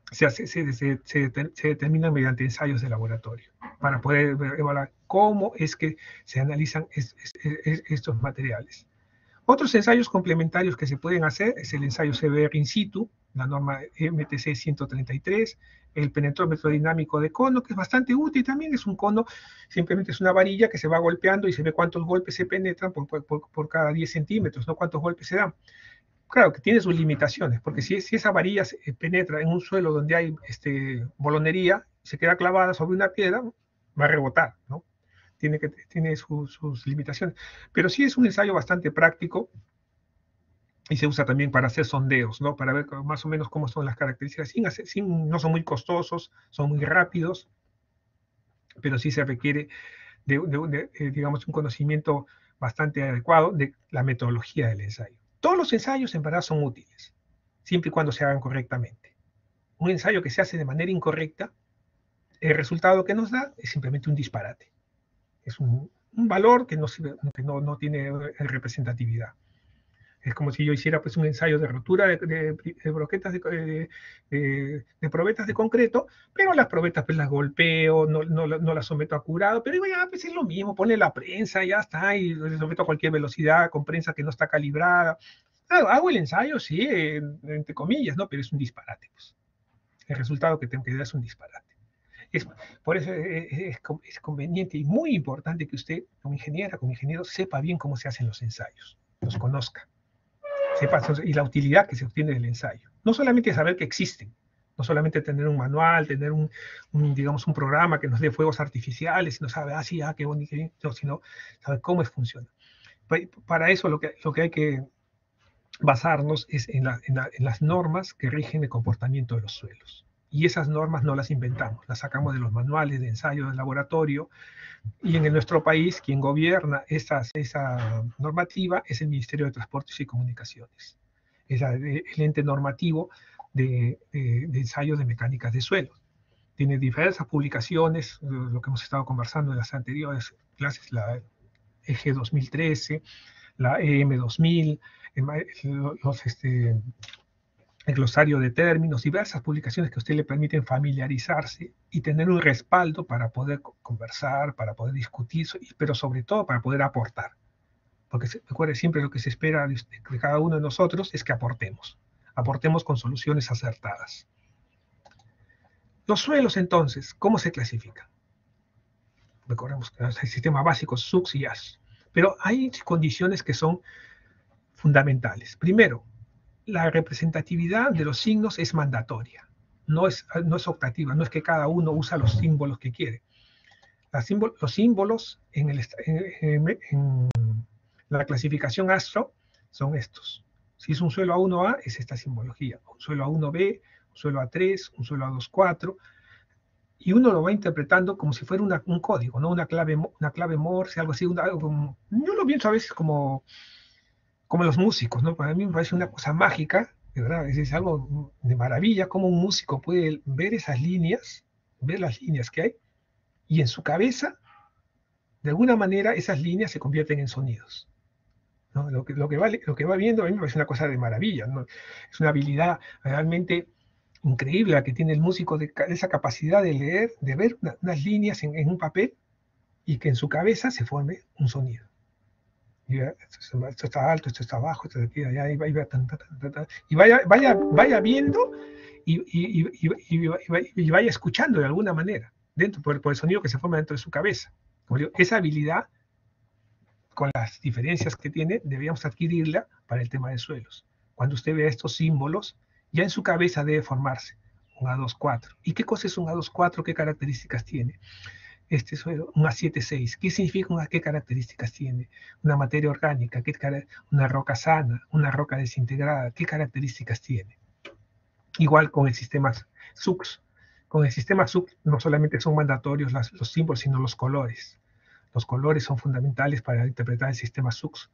se determinan mediante ensayos de laboratorio para poder evaluar cómo es que se analizan estos materiales. Otros ensayos complementarios que se pueden hacer es el ensayo CBR in situ, la norma MTC 133, el penetrómetro dinámico de cono, que es bastante útil también, es un cono, simplemente es una varilla que se va golpeando y se ve cuántos golpes se penetran por cada 10 centímetros, no cuántos golpes se dan. claro que tiene sus limitaciones, porque si esa varilla penetra en un suelo donde hay bolonería, se queda clavada sobre una piedra, va a rebotar, ¿no? Tiene sus limitaciones. Pero sí es un ensayo bastante práctico y se usa también para hacer sondeos, ¿no? Para ver más o menos cómo son las características. No son muy costosos, son muy rápidos, pero sí se requiere digamos, un conocimiento bastante adecuado de la metodología del ensayo. Todos los ensayos en verdad son útiles, siempre y cuando se hagan correctamente. Un ensayo que se hace de manera incorrecta, el resultado que nos da es simplemente un disparate. Es un valor que no tiene representatividad. Es como si yo hiciera pues, un ensayo de rotura de broquetas de probetas de concreto, pero las probetas pues las golpeo, no las someto a curado, pero ya pues es lo mismo, pone la prensa, ya está, y le someto a cualquier velocidad con prensa que no está calibrada. Hago el ensayo, sí, entre comillas, ¿no? Pero es un disparate. Pues. El resultado que tengo que dar es un disparate. Por eso es conveniente y muy importante que usted, como ingeniera, como ingeniero, sepa bien cómo se hacen los ensayos, los conozca. Y la utilidad que se obtiene del ensayo. No solamente saber que existen, no solamente tener un manual, tener digamos, un programa que nos dé fuegos artificiales, y no sabe, sí, qué bonito, no, sino saber cómo funciona. Para eso lo que hay que basarnos es en las normas que rigen el comportamiento de los suelos. Y esas normas no las inventamos, las sacamos de los manuales de ensayo del laboratorio, y en nuestro país, quien gobierna esa normativa es el Ministerio de Transportes y Comunicaciones. Es el ente normativo de ensayos de mecánicas de suelo. Tiene diversas publicaciones, lo que hemos estado conversando en las anteriores clases, la EG 2013, la EM 2000, el glosario de términos, diversas publicaciones que a usted le permiten familiarizarse y tener un respaldo para poder conversar, para poder discutir, pero sobre todo para poder aportar. Porque recuerde, siempre lo que se espera de cada uno de nosotros es que aportemos con soluciones acertadas. Los suelos, entonces, ¿cómo se clasifican? Recordemos que el sistema básico SUX y AS, pero hay condiciones que son fundamentales. Primero, la representatividad de los signos es mandatoria, no es optativa, no es que cada uno usa los símbolos que quiere. Los símbolos en la clasificación ASTRO son estos. Si es un suelo A1A, es esta simbología. Un suelo A1B, un suelo A3, un suelo A24, y uno lo va interpretando como si fuera un código, ¿no? Una clave Morse, algo así. Yo lo pienso a veces como los músicos, ¿no? Para mí me parece una cosa mágica, de verdad, es algo de maravilla, cómo un músico puede ver esas líneas, ver las líneas que hay, y en su cabeza, de alguna manera, esas líneas se convierten en sonidos. ¿No? Lo que va viendo a mí me parece una cosa de maravilla, ¿no? Es una habilidad realmente increíble la que tiene el músico de esa capacidad de leer, de ver unas líneas en un papel y que en su cabeza se forme un sonido. Esto está alto, esto está bajo, esto de aquí, allá, y vaya viendo y vaya escuchando de alguna manera, por el sonido que se forma dentro de su cabeza. Como digo, esa habilidad, con las diferencias que tiene, deberíamos adquirirla para el tema de suelos. Cuando usted vea estos símbolos, ya en su cabeza debe formarse un A24. ¿Y qué cosa es un A24? ¿Qué características tiene? Este suelo, un A76, ¿qué significa? ¿Qué características tiene? Una materia orgánica, una roca sana, una roca desintegrada, ¿qué características tiene? Igual con el sistema SUX. Con el sistema SUX no solamente son mandatorios los símbolos, sino los colores. Los colores son fundamentales para interpretar el sistema SUX.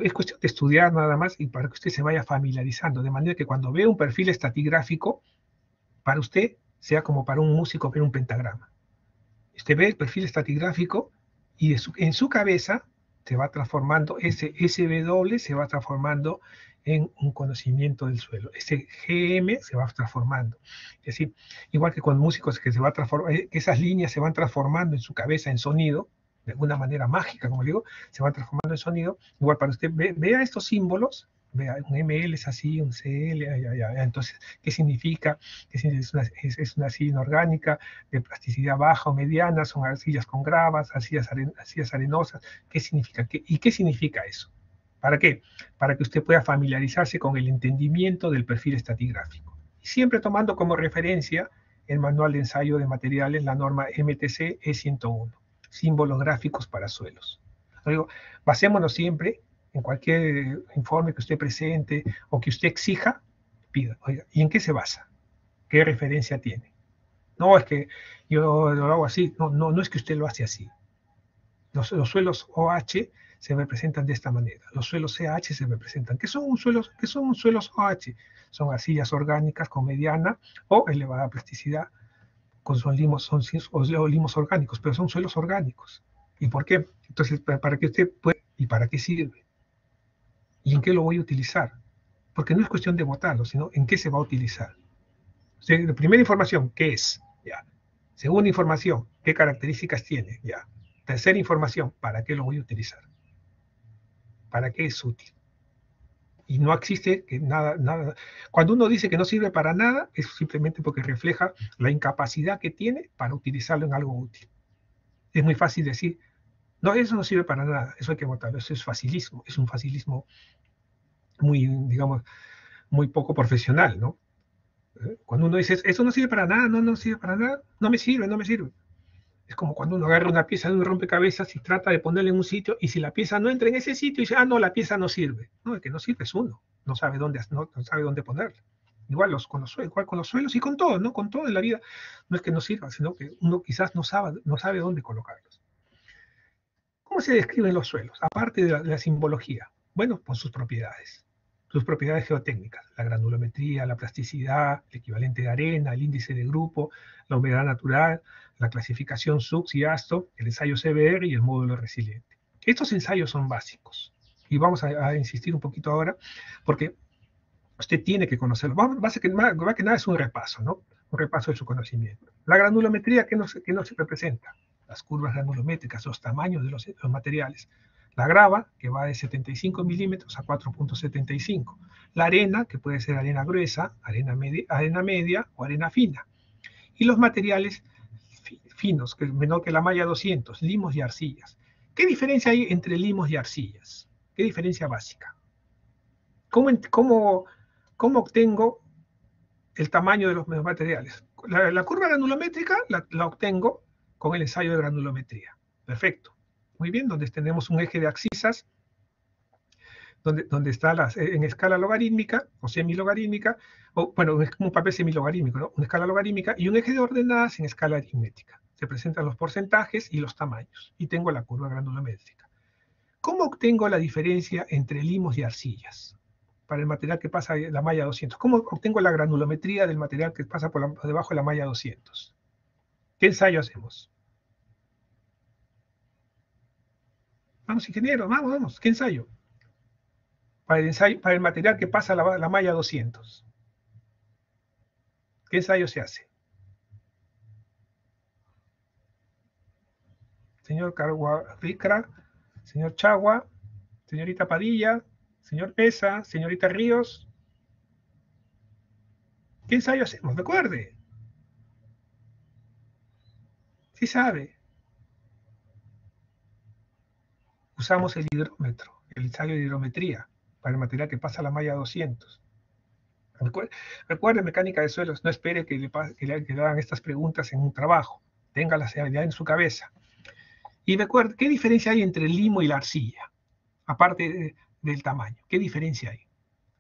Es cuestión de estudiar nada más y para que usted se vaya familiarizando, de manera que cuando vea un perfil estratigráfico, para usted sea como para un músico ver un pentagrama. Usted ve el perfil estratigráfico y en su cabeza se va transformando, ese SW se va transformando en un conocimiento del suelo. Ese GM se va transformando. Es decir, igual que con músicos que esas líneas se van transformando en su cabeza en sonido, de alguna manera mágica, como digo, se van transformando en sonido. Igual para usted vea estos símbolos, vea, un ML es así, un CL, entonces, ¿qué significa? Es una arcilla inorgánica de plasticidad baja o mediana, son arcillas con gravas, arcillas arenosas, ¿qué significa? ¿Y qué significa eso? ¿Para qué? Para que usted pueda familiarizarse con el entendimiento del perfil estratigráfico. Siempre tomando como referencia el manual de ensayo de materiales, la norma MTC E101, símbolos gráficos para suelos. Luego, basémonos siempre en cualquier informe que usted presente o que usted exija, pida, oiga, ¿y en qué se basa? ¿Qué referencia tiene? No es que yo lo hago así, no es que usted lo hace así. Los suelos OH se representan de esta manera. Los suelos CH se representan. ¿Qué son suelos OH? Son arcillas orgánicas con mediana o elevada plasticidad, son limos orgánicos, pero son suelos orgánicos. ¿Y por qué? Entonces, para que usted pueda, ¿y para qué sirve? ¿Y en qué lo voy a utilizar? Porque no es cuestión de botarlo, sino en qué se va a utilizar. O sea, la primera información, ¿qué es? Ya. Segunda información, ¿qué características tiene? Ya. Tercera información, ¿para qué lo voy a utilizar? ¿Para qué es útil? Y no existe que nada. Cuando uno dice que no sirve para nada, es simplemente porque refleja la incapacidad que tiene para utilizarlo en algo útil. Es muy fácil decir, no, eso no sirve para nada, eso hay que botarlo, eso es facilismo, es un facilismo muy, digamos, muy poco profesional, ¿no? Cuando uno dice, eso no sirve para nada, no sirve para nada, no me sirve. Es como cuando uno agarra una pieza de un rompecabezas y trata de ponerla en un sitio, y si la pieza no entra en ese sitio, dice, no, la pieza no sirve. No, el que no sirve es uno, no sabe dónde ponerla. Igual con los suelos y con todo, ¿no? Con todo en la vida. No es que no sirva, sino que uno quizás no sabe dónde colocarlos. ¿Cómo se describen los suelos? Aparte de la simbología. Bueno, pues sus propiedades geotécnicas, la granulometría, la plasticidad, el equivalente de arena, el índice de grupo, la humedad natural, la clasificación SUX y ASTO, el ensayo CBR y el módulo resiliente. Estos ensayos son básicos y vamos a insistir un poquito ahora porque usted tiene que conocerlo. Va que nada es un repaso, ¿no? Un repaso de su conocimiento. La granulometría, ¿qué nos representa? Las curvas granulométricas, los tamaños de los materiales. La grava, que va de 75 milímetros a 4.75. La arena, que puede ser arena gruesa, arena media o arena fina. Y los materiales finos, que es menor que la malla 200, limos y arcillas. ¿Qué diferencia hay entre limos y arcillas? ¿Qué diferencia básica? ¿Cómo obtengo el tamaño de los materiales? La curva granulométrica la obtengo con el ensayo de granulometría. Perfecto. Muy bien, donde tenemos un eje de abscisas, donde está en escala logarítmica o semilogarítmica, o bueno, es como un papel semilogarítmico, ¿no? Una escala logarítmica y un eje de ordenadas en escala aritmética. Se presentan los porcentajes y los tamaños, y tengo la curva granulométrica. ¿Cómo obtengo la diferencia entre limos y arcillas? Para el material que pasa la malla 200. ¿Cómo obtengo la granulometría del material que pasa por debajo de la malla 200? ¿Qué ensayo hacemos? Vamos, ingeniero, vamos. ¿Qué ensayo? Para el material que pasa la malla 200. ¿Qué ensayo se hace? Señor Ricra, señor Chagua, señorita Padilla, señor Pesa, señorita Ríos. ¿Qué ensayo hacemos? Recuerde. Sí sabe. Usamos el hidrómetro, el ensayo de hidrometría, para el material que pasa la malla 200. Recuerde mecánica de suelos, no espere que le hagan estas preguntas en un trabajo. Téngalas ya en su cabeza. Y recuerde, ¿qué diferencia hay entre el limo y la arcilla? Aparte del tamaño, ¿qué diferencia hay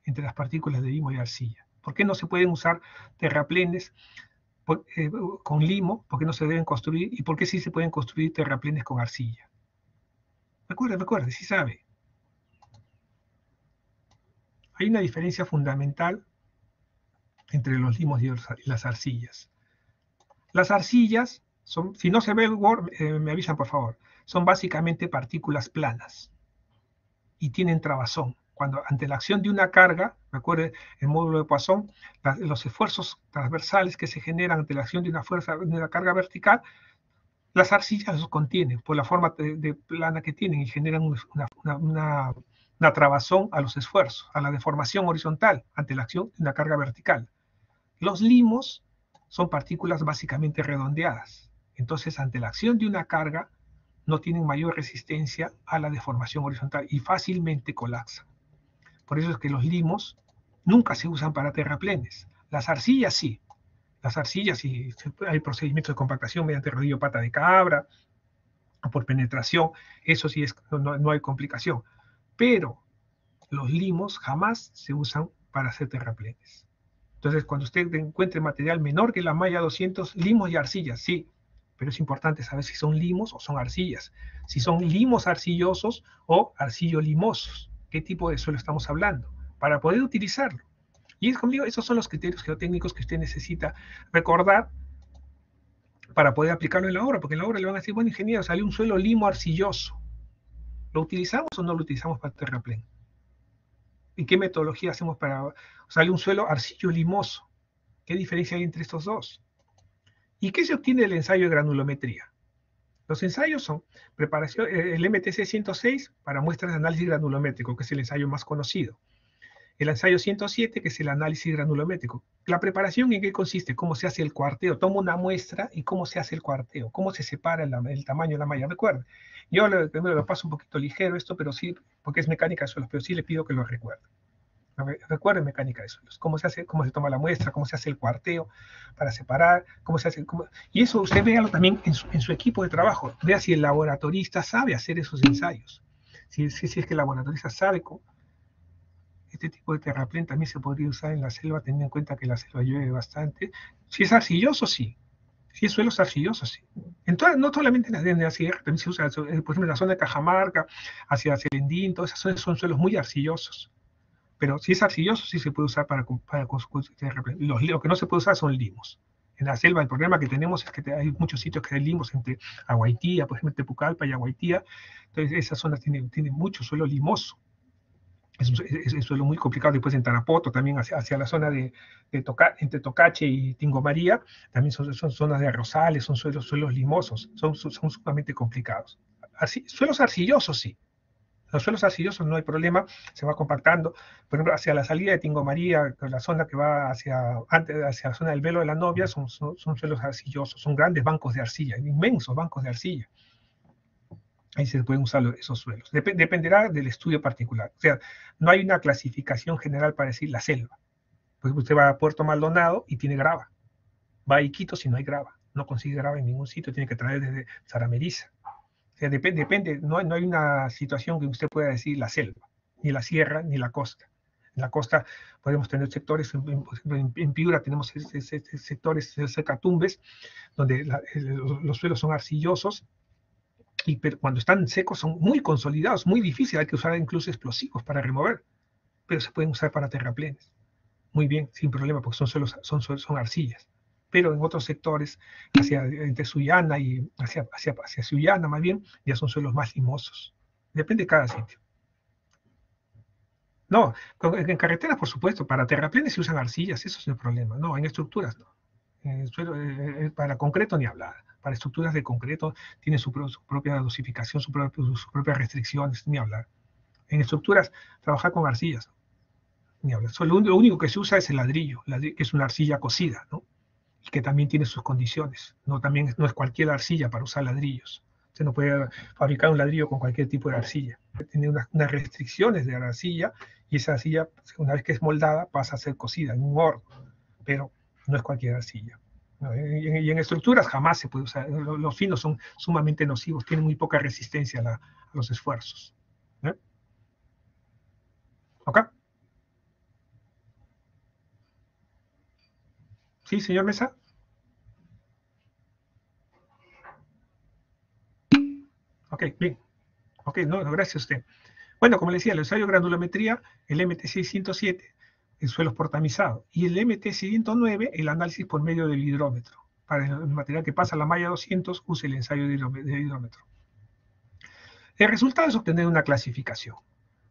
entre las partículas de limo y arcilla? ¿Por qué no se pueden usar terraplenes con limo? ¿Por qué no se deben construir? ¿Y por qué sí se pueden construir terraplenes con arcilla? Recuerde, sí sabe. Hay una diferencia fundamental entre los limos y las arcillas. Las arcillas son, si no se ve el Word, me avisan por favor, son básicamente partículas planas y tienen trabazón. Cuando ante la acción de una carga, recuerde el módulo de Poisson, los esfuerzos transversales que se generan ante la acción de una carga vertical, las arcillas los contienen por la forma de plana que tienen y generan una trabazón a los esfuerzos, a la deformación horizontal ante la acción de una carga vertical. Los limos son partículas básicamente redondeadas. Entonces, ante la acción de una carga, no tienen mayor resistencia a la deformación horizontal y fácilmente colapsan. Por eso es que los limos nunca se usan para terraplenes. Las arcillas sí. Las arcillas sí, hay procedimientos de compactación mediante rodillo pata de cabra, o por penetración, eso sí no hay complicación. Pero los limos jamás se usan para hacer terraplenes. Entonces, cuando usted encuentre material menor que la malla 200, limos y arcillas, sí, pero es importante saber si son limos o son arcillas, si son limos arcillosos o arcillo-limosos, qué tipo de suelo estamos hablando, para poder utilizarlo. Y es conmigo, esos son los criterios geotécnicos que usted necesita recordar para poder aplicarlo en la obra, porque en la obra le van a decir, bueno, ingeniero, salió un suelo limo arcilloso, ¿lo utilizamos o no lo utilizamos para el terraplén? ¿Y qué metodología hacemos para salir un suelo arcillo limoso? ¿Qué diferencia hay entre estos dos? ¿Y qué se obtiene del ensayo de granulometría? Los ensayos son preparación, el MTC 106 para muestras de análisis granulométrico, que es el ensayo más conocido. El ensayo 107, que es el análisis granulométrico. La preparación, ¿en qué consiste? ¿Cómo se hace el cuarteo? Tomo una muestra y cómo se hace el cuarteo. ¿Cómo se separa el tamaño de la malla? Recuerden, yo lo paso un poquito ligero esto, pero sí, porque es mecánica de suelos, pero sí le pido que lo recuerden. Recuerden mecánica de suelos. Cómo se hace, cómo se toma la muestra, cómo se hace el cuarteo para separar, cómo se hace... Y eso usted véalo también en su equipo de trabajo. Vea si el laboratorista sabe hacer esos ensayos. Si es que el laboratorista sabe cómo... Este tipo de terraplén también se podría usar en la selva, teniendo en cuenta que la selva llueve bastante. Si es arcilloso, sí. Si es suelos arcillosos, sí. No solamente en la sierra, también se usa, por ejemplo, en la zona de Cajamarca, hacia Serendín, todas esas zonas son suelos muy arcillosos. Pero si es arcilloso, sí se puede usar para construir terraplén. Lo que no se puede usar son limos. En la selva el problema que tenemos es que hay muchos sitios que hay limos entre Aguaitía, por ejemplo, entre Pucallpa y Aguaitía. Entonces esa zona tiene mucho suelo limoso. Es un suelo muy complicado. Después en Tarapoto, también hacia la zona entre Tocache y Tingo María, también son zonas de arrozales, son suelos limosos, son sumamente complicados. Suelos arcillosos, sí. Los suelos arcillosos no hay problema, se va compactando. Por ejemplo, hacia la salida de Tingo María, la zona que va hacia la zona del Velo de la Novia, son suelos arcillosos, son grandes bancos de arcilla, inmensos bancos de arcilla. Ahí se pueden usar esos suelos. Dependerá del estudio particular. O sea, no hay una clasificación general para decir la selva. Pues usted va a Puerto Maldonado y tiene grava. Va a Iquitos y no hay grava. No consigue grava en ningún sitio, tiene que traer desde Zarameriza. O sea, depende, no hay una situación que usted pueda decir la selva, ni la sierra, ni la costa. En la costa podemos tener sectores, en Piura tenemos sectores secatumbes, donde los suelos son arcillosos, pero cuando están secos son muy consolidados, muy difíciles, hay que usar incluso explosivos para remover, pero se pueden usar para terraplenes. Muy bien, sin problema, porque son arcillas. Pero en otros sectores, entre Sullana y hacia Sullana más bien, ya son suelos más limosos. Depende de cada sitio. No, en carreteras, por supuesto, para terraplenes se usan arcillas, eso es el problema. No, en estructuras no. Para concreto ni hablar. Para estructuras de concreto tiene su propia dosificación, sus propias restricciones, ni hablar. En estructuras, trabajar con arcillas, ni hablar. Lo único que se usa es el ladrillo, que es una arcilla cocida, ¿no? Y que también tiene sus condiciones. No es cualquier arcilla para usar ladrillos. Usted no puede fabricar un ladrillo con cualquier tipo de arcilla. Tiene unas restricciones de la arcilla, y esa arcilla, una vez que es moldada, pasa a ser cocida en un horno. Pero no es cualquier arcilla. Y en estructuras jamás se puede usar. Los finos son sumamente nocivos, tienen muy poca resistencia a los esfuerzos. ¿Ok? ¿Sí, señor Mesa? Ok, bien. Ok, no, gracias a usted. Bueno, como le decía, el ensayo de granulometría, el MTC 107, el suelo portamizado, y el MTC 109, el análisis por medio del hidrómetro. Para el material que pasa a la malla 200, use el ensayo de hidrómetro. El resultado es obtener una clasificación,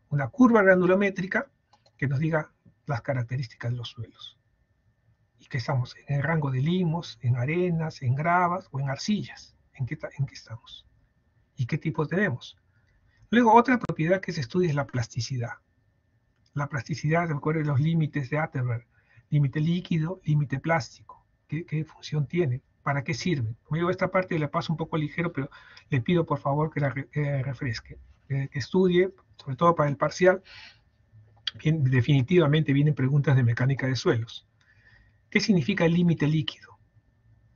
una curva granulométrica que nos diga las características de los suelos. Y que estamos en el rango de limos, en arenas, en gravas o en arcillas. ¿En qué estamos? ¿Y qué tipo tenemos? Luego, otra propiedad que se estudia es la plasticidad. La plasticidad, recuerden los límites de Atterberg. Límite líquido, límite plástico. ¿Qué función tiene? ¿Para qué sirven? Como digo, esta parte la paso un poco ligero, pero le pido por favor que la refresque, que estudie, sobre todo para el parcial. Bien, definitivamente vienen preguntas de mecánica de suelos. ¿Qué significa el límite líquido?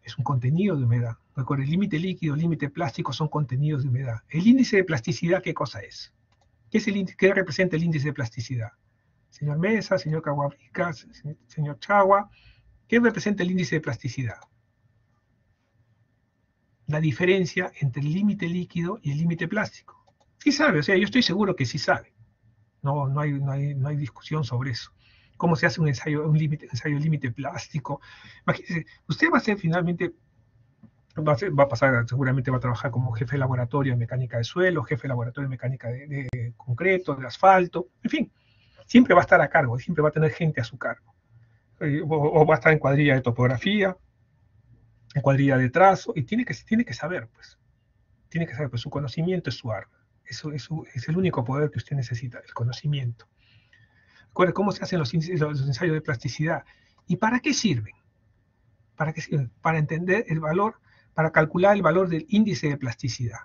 Es un contenido de humedad. Recuerden, el límite líquido, el límite plástico son contenidos de humedad. ¿El índice de plasticidad qué cosa es? ¿Qué representa el índice de plasticidad? Señor Mesa, señor Caguabrica, señor Chagua, ¿qué representa el índice de plasticidad? La diferencia entre el límite líquido y el límite plástico. Sí sabe, o sea, yo estoy seguro que sí sabe. No hay discusión sobre eso. ¿Cómo se hace un ensayo límite plástico? Imagínense, usted va a ser finalmente, va a pasar, seguramente va a trabajar como jefe de laboratorio de mecánica de suelo, jefe de laboratorio de mecánica de concreto, de asfalto, en fin, siempre va a estar a cargo, siempre va a tener gente a su cargo. O va a estar en cuadrilla de topografía, en cuadrilla de trazo, y tiene que saber, pues. Tiene que saber, pues su conocimiento es su arma. Eso es el único poder que usted necesita, el conocimiento. Recuerde cómo se hacen los ensayos de plasticidad. ¿Y para qué sirven? ¿Para qué sirven? Para entender el valor, para calcular el valor del índice de plasticidad.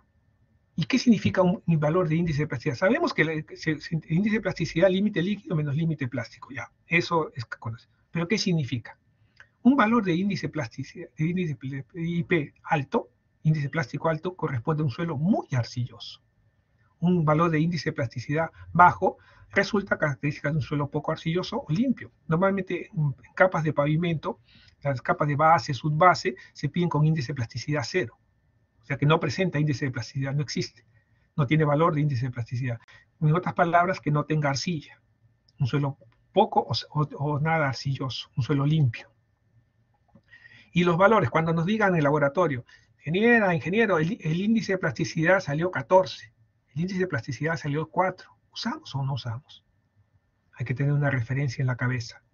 ¿Y qué significa un valor de índice de plasticidad? Sabemos que el índice de plasticidad, límite líquido menos límite plástico, ya, eso es conocido. ¿Pero qué significa? Un valor de índice plasticidad, de índice IP alto, índice plástico alto, corresponde a un suelo muy arcilloso. Un valor de índice de plasticidad bajo resulta característica de un suelo poco arcilloso o limpio. Normalmente en capas de pavimento, las capas de base, subbase, se piden con índice de plasticidad 0. O sea que no presenta índice de plasticidad, no existe. No tiene valor de índice de plasticidad. En otras palabras, que no tenga arcilla. Un suelo poco o nada arcilloso, un suelo limpio. Y los valores, cuando nos digan en el laboratorio, ingeniero, el índice de plasticidad salió 14, el índice de plasticidad salió 4, ¿usamos o no usamos? Hay que tener una referencia en la cabeza.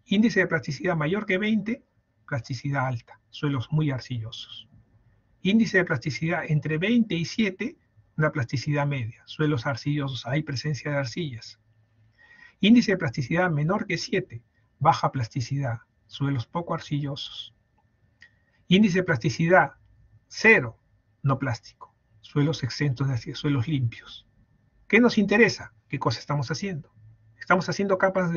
Índice de plasticidad mayor que 20, plasticidad alta, suelos muy arcillosos. Índice de plasticidad entre 20 y 7, una plasticidad media, suelos arcillosos, hay presencia de arcillas. Índice de plasticidad menor que 7, baja plasticidad, suelos poco arcillosos. Índice de plasticidad 0, no plástico, suelos exentos de arcilla, suelos limpios. ¿Qué nos interesa? ¿Qué cosa estamos haciendo? Estamos haciendo capas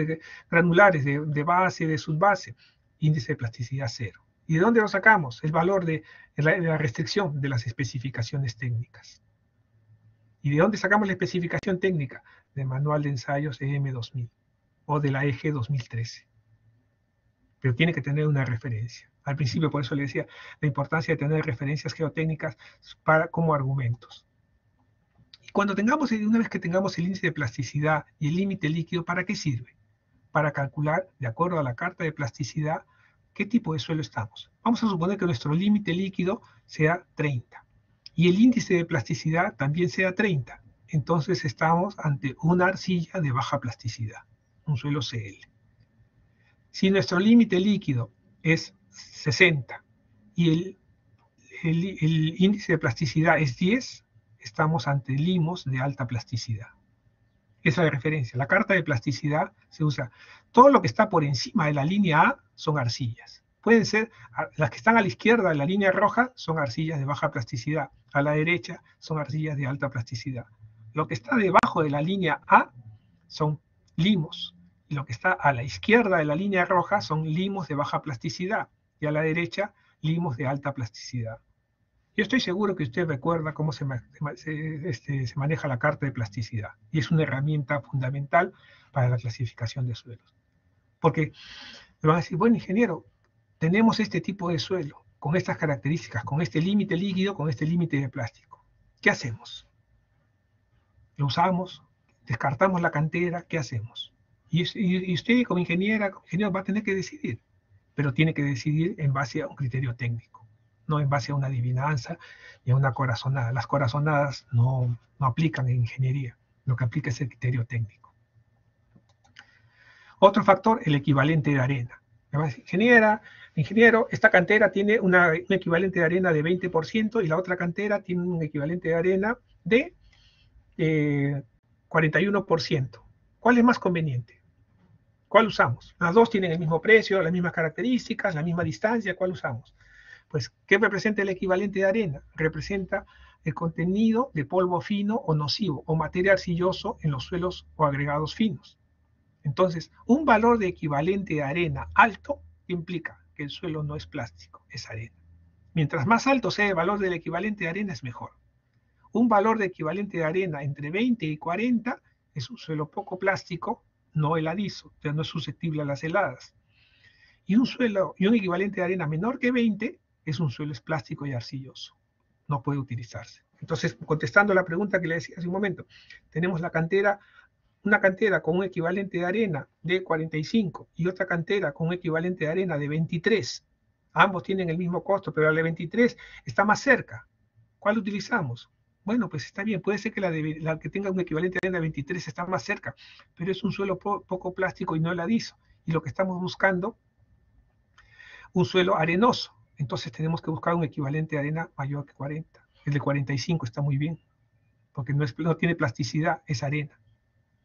granulares de base, de subbase, índice de plasticidad 0. ¿Y de dónde lo sacamos? El valor de la restricción de las especificaciones técnicas. ¿Y de dónde sacamos la especificación técnica? Del Manual de Ensayos EM 2000 o de la EG 2013. Pero tiene que tener una referencia. Al principio, por eso le decía, la importancia de tener referencias geotécnicas como argumentos. Y una vez que tengamos el índice de plasticidad y el límite líquido, ¿para qué sirve? Para calcular, de acuerdo a la carta de plasticidad, qué tipo de suelo estamos. Vamos a suponer que nuestro límite líquido sea 30 y el índice de plasticidad también sea 30. Entonces estamos ante una arcilla de baja plasticidad, un suelo CL. Si nuestro límite líquido es 60 y el índice de plasticidad es 10, estamos ante limos de alta plasticidad. Esa es la referencia. La carta de plasticidad se usa. Todo lo que está por encima de la línea A son arcillas. Pueden ser, las que están a la izquierda de la línea roja son arcillas de baja plasticidad. A la derecha son arcillas de alta plasticidad. Lo que está debajo de la línea A son limos. Y lo que está a la izquierda de la línea roja son limos de baja plasticidad. Y a la derecha, limos de alta plasticidad. Yo estoy seguro que usted recuerda cómo se maneja la carta de plasticidad. Y es una herramienta fundamental para la clasificación de suelos. Porque le van a decir, bueno, ingeniero, tenemos este tipo de suelo, con estas características, con este límite líquido, con este límite de plástico. ¿Qué hacemos? ¿Lo usamos? ¿Descartamos la cantera? ¿Qué hacemos? Y usted como ingeniero va a tener que decidir, pero tiene que decidir en base a un criterio técnico, no en base a una adivinanza y a una corazonada. Las corazonadas no aplican en ingeniería, lo que aplica es el criterio técnico. Otro factor, el equivalente de arena. Me va a decir, ingeniero, esta cantera tiene un equivalente de arena de 20% y la otra cantera tiene un equivalente de arena de 41%. ¿Cuál es más conveniente? ¿Cuál usamos? Las dos tienen el mismo precio, las mismas características, la misma distancia, ¿cuál usamos? Pues, ¿qué representa el equivalente de arena? Representa el contenido de polvo fino o nocivo o materia arcilloso en los suelos o agregados finos. Entonces, un valor de equivalente de arena alto implica que el suelo no es plástico, es arena. Mientras más alto sea el valor del equivalente de arena, es mejor. Un valor de equivalente de arena entre 20 y 40 es un suelo poco plástico, no heladizo, ya no es susceptible a las heladas. Y un equivalente de arena menor que 20 es un suelo plástico y arcilloso, no puede utilizarse. Entonces, contestando la pregunta que le decía hace un momento, tenemos la cantera, una cantera con un equivalente de arena de 45 y otra cantera con un equivalente de arena de 23. Ambos tienen el mismo costo, pero la de 23 está más cerca. ¿Cuál utilizamos? Bueno, pues está bien, puede ser que la que tenga un equivalente de arena de 23 está más cerca, pero es un suelo poco plástico y no heladizo. Y lo que estamos buscando, un suelo arenoso. Entonces tenemos que buscar un equivalente de arena mayor que 40. El de 45 está muy bien, porque no tiene plasticidad, es arena.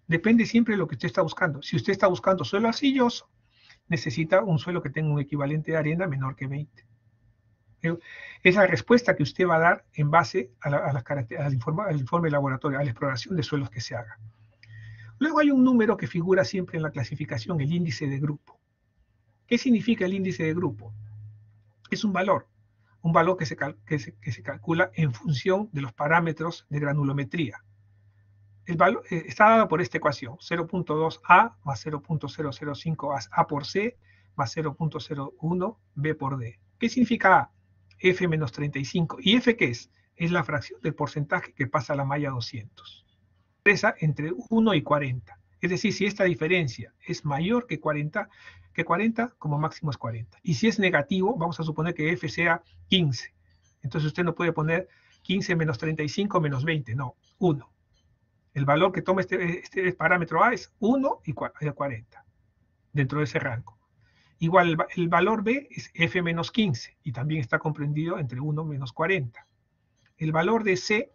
Depende siempre de lo que usted está buscando. Si usted está buscando suelo arcilloso, necesita un suelo que tenga un equivalente de arena menor que 20. Es la respuesta que usted va a dar en base al informe laboratorio, a la exploración de suelos que se haga. Luego hay un número que figura siempre en la clasificación, el índice de grupo. ¿Qué significa el índice de grupo? Es un valor que se calcula en función de los parámetros de granulometría. El valor está dado por esta ecuación, 0.2a más 0.005a por c más 0.01 b por d. ¿Qué significa a? F menos 35. ¿Y F qué es? Es la fracción del porcentaje que pasa a la malla 200. Expresa entre 1 y 40. Es decir, si esta diferencia es mayor que 40, como máximo es 40. Y si es negativo, vamos a suponer que F sea 15. Entonces usted no puede poner 15 menos 35 menos 20, no, 1. El valor que toma este parámetro A es 1 y 40, dentro de ese rango. Igual el valor B es F menos 15 y también está comprendido entre 1 menos 40. El valor de C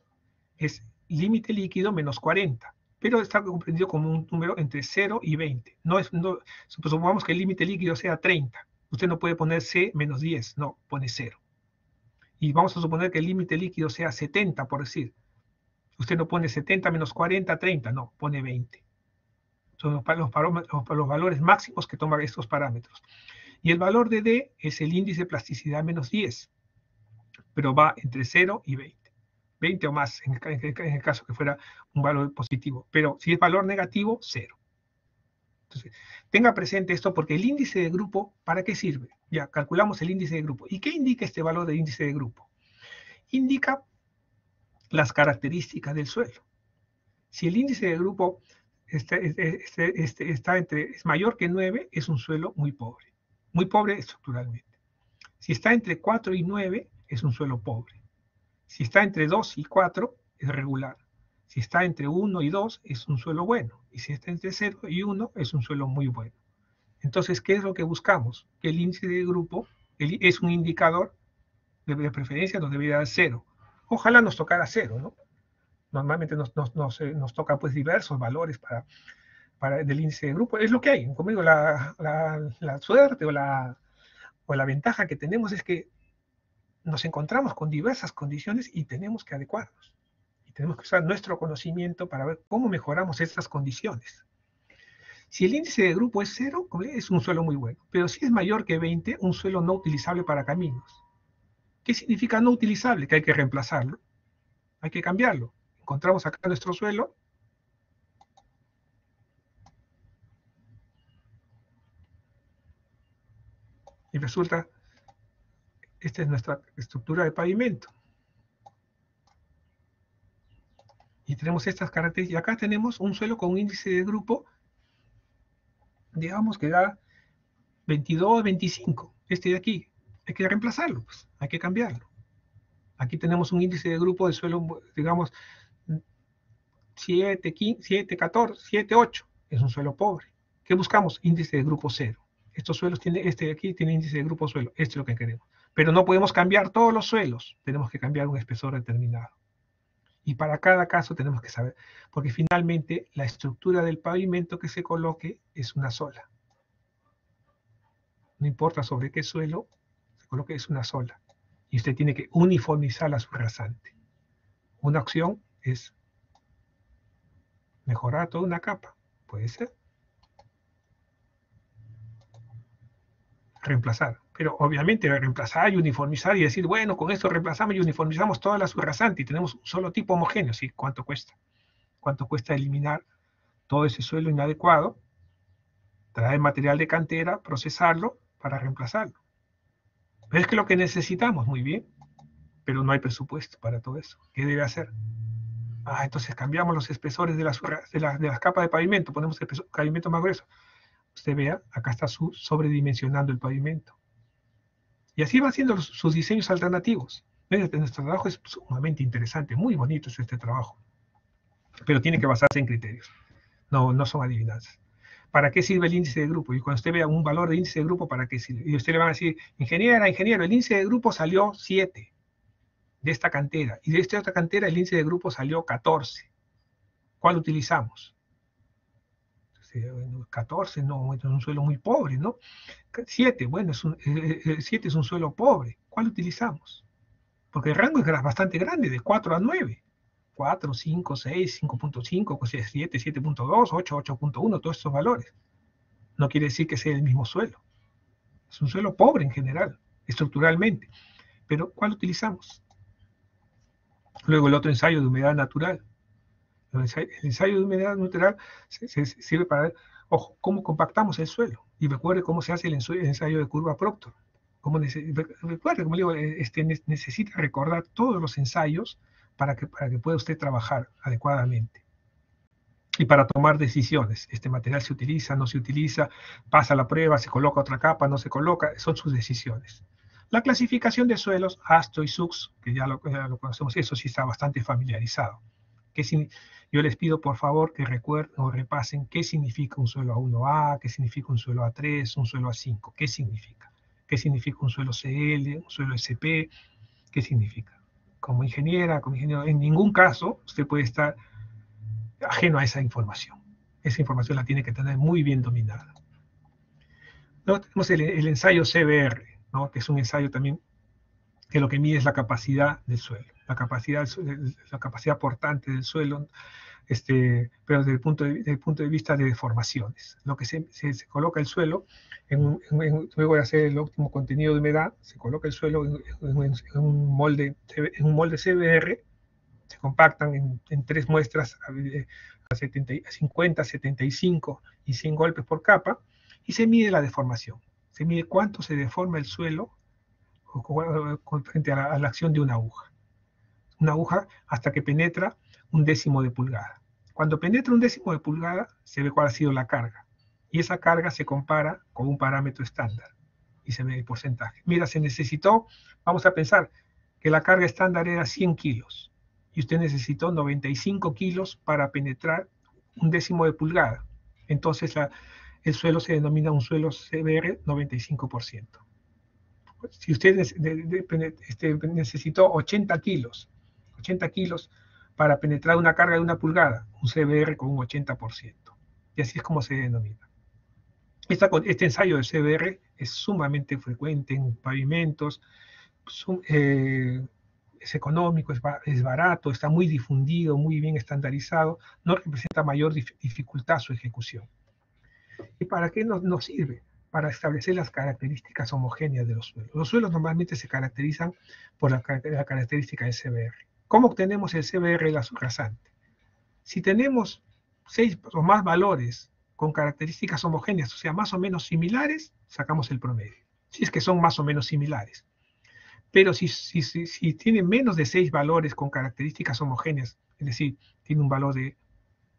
es límite líquido menos 40, pero está comprendido como un número entre 0 y 20. Supongamos que el límite líquido sea 30. Usted no puede poner C menos 10, no, pone 0. Y vamos a suponer que el límite líquido sea 70, por decir. Usted no pone 70 menos 40, 30, no, pone 20. Son los valores máximos que toman estos parámetros. Y el valor de D es el índice de plasticidad menos 10, pero va entre 0 y 20. 20 o más, en el caso que fuera un valor positivo. Pero si es valor negativo, 0. Entonces, tenga presente esto porque el índice de grupo, ¿para qué sirve? Ya, calculamos el índice de grupo. ¿Y qué indica este valor de índice de grupo? Indica las características del suelo. Si el índice de grupo es mayor que 9, es un suelo muy pobre estructuralmente. Si está entre 4 y 9, es un suelo pobre. Si está entre 2 y 4, es regular. Si está entre 1 y 2, es un suelo bueno. Y si está entre 0 y 1, es un suelo muy bueno. Entonces, ¿qué es lo que buscamos? Que el índice de grupo es un indicador, de preferencia nos debería dar 0. Ojalá nos tocara 0, ¿no? Normalmente nos toca pues diversos valores del índice de grupo. Es lo que hay. Como digo, la suerte o la ventaja que tenemos es que nos encontramos con diversas condiciones y tenemos que adecuarnos. Y tenemos que usar nuestro conocimiento para ver cómo mejoramos estas condiciones. Si el índice de grupo es 0, es un suelo muy bueno. Pero si es mayor que 20, un suelo no utilizable para caminos. ¿Qué significa no utilizable? Que hay que reemplazarlo. Hay que cambiarlo. Encontramos acá nuestro suelo. Y resulta, esta es nuestra estructura de pavimento. Y tenemos estas características. Y acá tenemos un suelo con un índice de grupo, digamos que da 22, 25. Este de aquí. Hay que reemplazarlo, pues. Hay que cambiarlo. Aquí tenemos un índice de grupo de suelo, digamos, 7, 15, 7, 14, 7, 8. Es un suelo pobre. ¿Qué buscamos? Índice de grupo 0. Estos suelos este de aquí tiene índice de grupo suelo. Esto es lo que queremos. Pero no podemos cambiar todos los suelos. Tenemos que cambiar un espesor determinado. Y para cada caso tenemos que saber, porque finalmente la estructura del pavimento que se coloque es una sola. No importa sobre qué suelo se coloque, es una sola. y usted tiene que uniformizar la subrasante. Una opción es mejorar toda una capa, puede ser. Reemplazar, pero obviamente reemplazar y uniformizar y decir, bueno, con esto reemplazamos y uniformizamos toda la subrasante y tenemos un solo tipo homogéneo, ¿sí? ¿Cuánto cuesta? ¿Cuánto cuesta eliminar todo ese suelo inadecuado, traer material de cantera, procesarlo para reemplazarlo? Pero es que lo que necesitamos, muy bien, pero no hay presupuesto para todo eso. ¿Qué debe hacer? Entonces cambiamos los espesores de las capas de pavimento, ponemos el pavimento más grueso. Usted vea, acá está sobredimensionando el pavimento. Y así va haciendo sus diseños alternativos. Nuestro trabajo es sumamente interesante, muy bonito es este trabajo, pero tiene que basarse en criterios, no son adivinanzas. ¿Para qué sirve el índice de grupo? Y cuando usted vea un valor de índice de grupo, ¿para qué sirve? Y usted le va a decir, ingeniero, el índice de grupo salió 7 de esta cantera, y de esta otra cantera el índice de grupo salió 14. ¿Cuál utilizamos? 14, no, es un suelo muy pobre, ¿no? 7, bueno, 7 es un suelo pobre. ¿Cuál utilizamos? Porque el rango es bastante grande, de 4 a 9. 4, 5, 6, 5.5, 7, 7.2, 8, 8.1, todos estos valores. No quiere decir que sea el mismo suelo. Es un suelo pobre en general, estructuralmente. Pero ¿cuál utilizamos? Luego el otro ensayo de humedad natural. El ensayo de humedad natural se sirve para ver, ojo, cómo compactamos el suelo. Y recuerde cómo se hace el ensayo de curva Proctor. Recuerde, como digo, necesita recordar todos los ensayos para que pueda usted trabajar adecuadamente. Y para tomar decisiones, este material se utiliza, no se utiliza, pasa la prueba, se coloca otra capa, no se coloca, son sus decisiones. La clasificación de suelos, ASTO y SUX, que ya lo conocemos, eso sí está bastante familiarizado. Yo les pido por favor que recuerden o repasen qué significa un suelo A1A, qué significa un suelo A3, un suelo A5, qué significa. ¿Qué significa un suelo CL, un suelo SP? ¿Qué significa? Como ingeniero, en ningún caso usted puede estar ajeno a esa información. Esa información la tiene que tener muy bien dominada. Luego tenemos el ensayo CBR, ¿no? Que es un ensayo también que lo que mide es la capacidad del suelo, la capacidad portante del suelo, pero desde el punto de vista de deformaciones. Lo que se coloca el suelo, luego de hacer el óptimo contenido de humedad, se coloca el suelo en un molde CBR, se compactan en 3 muestras a 50, 75 y 100 golpes por capa, y se mide la deformación. Se mide cuánto se deforma el suelo frente a la acción de una aguja. Una aguja hasta que penetra 1/10 de pulgada. Cuando penetra 1/10 de pulgada, se ve cuál ha sido la carga. Y esa carga se compara con un parámetro estándar y se ve el porcentaje. Mira, se necesitó, vamos a pensar que la carga estándar era 100 kilos y usted necesitó 95 kilos para penetrar 1/10 de pulgada. Entonces el suelo se denomina un suelo CBR 95%. Si usted necesitó 80 kilos para penetrar una carga de 1 pulgada, un CBR con un 80%. Y así es como se denomina. Este ensayo de CBR es sumamente frecuente en pavimentos, es económico, es barato, está muy difundido, muy bien estandarizado, no representa mayor dificultad su ejecución. ¿Y para qué nos sirve? Para establecer las características homogéneas de los suelos. Los suelos normalmente se caracterizan por la característica del CBR. ¿Cómo obtenemos el CBR de la subrasante? Si tenemos 6 o más valores con características homogéneas, o sea, más o menos similares, sacamos el promedio. Si es que son más o menos similares. Pero si tiene menos de 6 valores con características homogéneas, es decir, tiene un valor de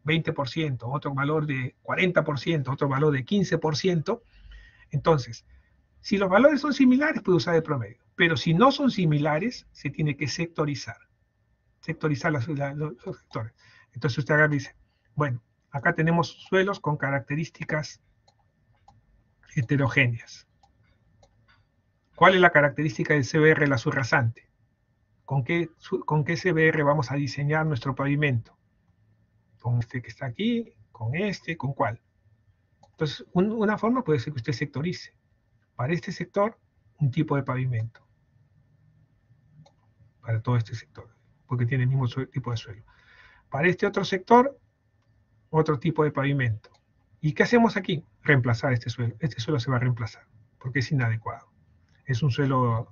20%, otro valor de 40%, otro valor de 15%, entonces, si los valores son similares, puede usar el promedio. Pero si no son similares, se tiene que sectorizar. Sectorizar los sectores. Entonces usted agarra y dice, bueno, acá tenemos suelos con características heterogéneas. ¿Cuál es la característica del CBR, la subrasante? ¿Con qué CBR vamos a diseñar nuestro pavimento? ¿Con este que está aquí? ¿Con este? ¿Con cuál? Entonces, una forma puede ser que usted sectorice. Para este sector, un tipo de pavimento. para todo este sector, porque tiene el mismo tipo de suelo. Para este otro sector, otro tipo de pavimento. ¿Y qué hacemos aquí? Reemplazar este suelo. Este suelo se va a reemplazar, porque es inadecuado. Es un suelo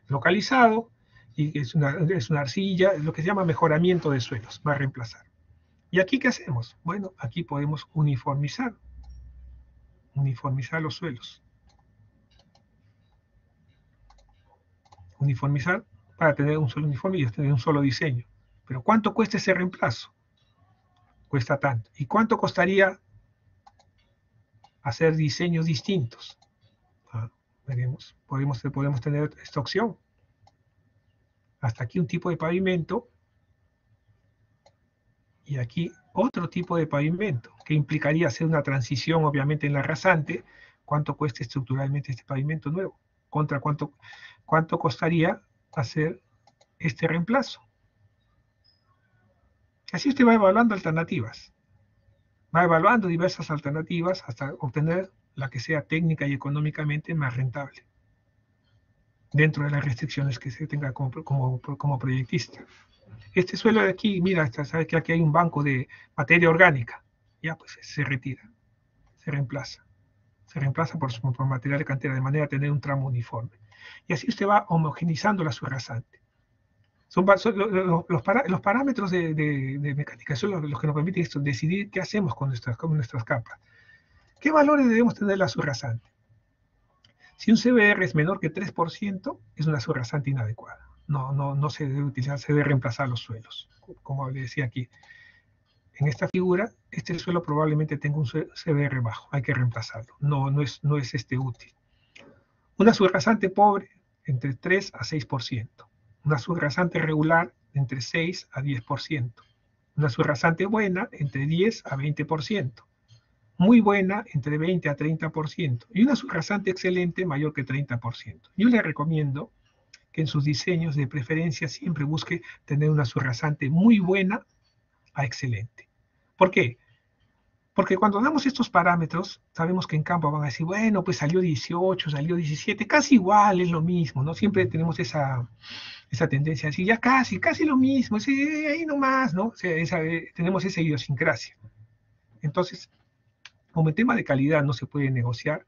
localizado, y es una arcilla, es lo que se llama mejoramiento de suelos, va a reemplazar. ¿Y aquí qué hacemos? Bueno, aquí podemos uniformizar los suelos. Uniformizar para tener un solo uniforme y tener un solo diseño. Pero ¿cuánto cuesta ese reemplazo? Cuesta tanto. ¿Y cuánto costaría hacer diseños distintos? Veremos. Podemos tener esta opción. Hasta aquí un tipo de pavimento y aquí otro tipo de pavimento, que implicaría hacer una transición obviamente en la rasante. ¿Cuánto cuesta estructuralmente este pavimento nuevo? ¿Contra cuánto costaría hacer este reemplazo? Así usted va evaluando alternativas. Va evaluando diversas alternativas hasta obtener la que sea técnica y económicamente más rentable, dentro de las restricciones que se tenga como proyectista. Este suelo de aquí, mira, sabes que aquí hay un banco de materia orgánica, ya pues se retira, se reemplaza por material de cantera, de manera a tener un tramo uniforme. Y así usted va homogenizando la subrasante. Los parámetros de mecánica son los que nos permiten esto, decidir qué hacemos con nuestras capas. ¿Qué valores debemos tener la subrasante? Si un CBR es menor que 3%, es una subrasante inadecuada. No se debe utilizar, se debe reemplazar los suelos. Como le decía aquí, en esta figura, este suelo probablemente tenga un CBR bajo, hay que reemplazarlo. No es útil. Una subrasante pobre, entre 3 a 6%. Una subrasante regular, entre 6 a 10%. Una subrasante buena, entre 10 a 20%. Muy buena, entre 20 a 30%. Y una subrasante excelente, mayor que 30%. Yo le recomiendo que en sus diseños de preferencia siempre busque tener una subrasante muy buena a excelente. ¿Por qué? Porque cuando damos estos parámetros, sabemos que en campo van a decir, bueno, pues salió 18, salió 17, casi igual, es lo mismo, ¿no? Siempre tenemos esa tendencia a decir, ya casi lo mismo, ahí nomás, ¿no? O sea, tenemos esa idiosincrasia. Entonces, como el tema de calidad no se puede negociar,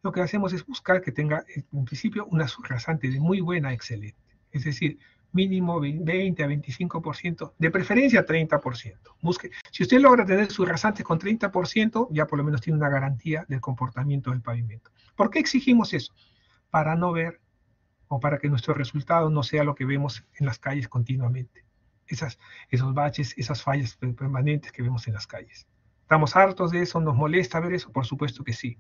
lo que hacemos es buscar que tenga, en principio, una subrasante de muy buena a excelente. Es decir, mínimo 20 a 25%, de preferencia 30%. Si usted logra tener subrasantes con 30%, ya por lo menos tiene una garantía del comportamiento del pavimento. ¿Por qué exigimos eso? Para no ver, o para que nuestro resultado no sea lo que vemos en las calles continuamente. Esos baches, esas fallas permanentes que vemos en las calles. ¿Estamos hartos de eso? ¿Nos molesta ver eso? Por supuesto que sí.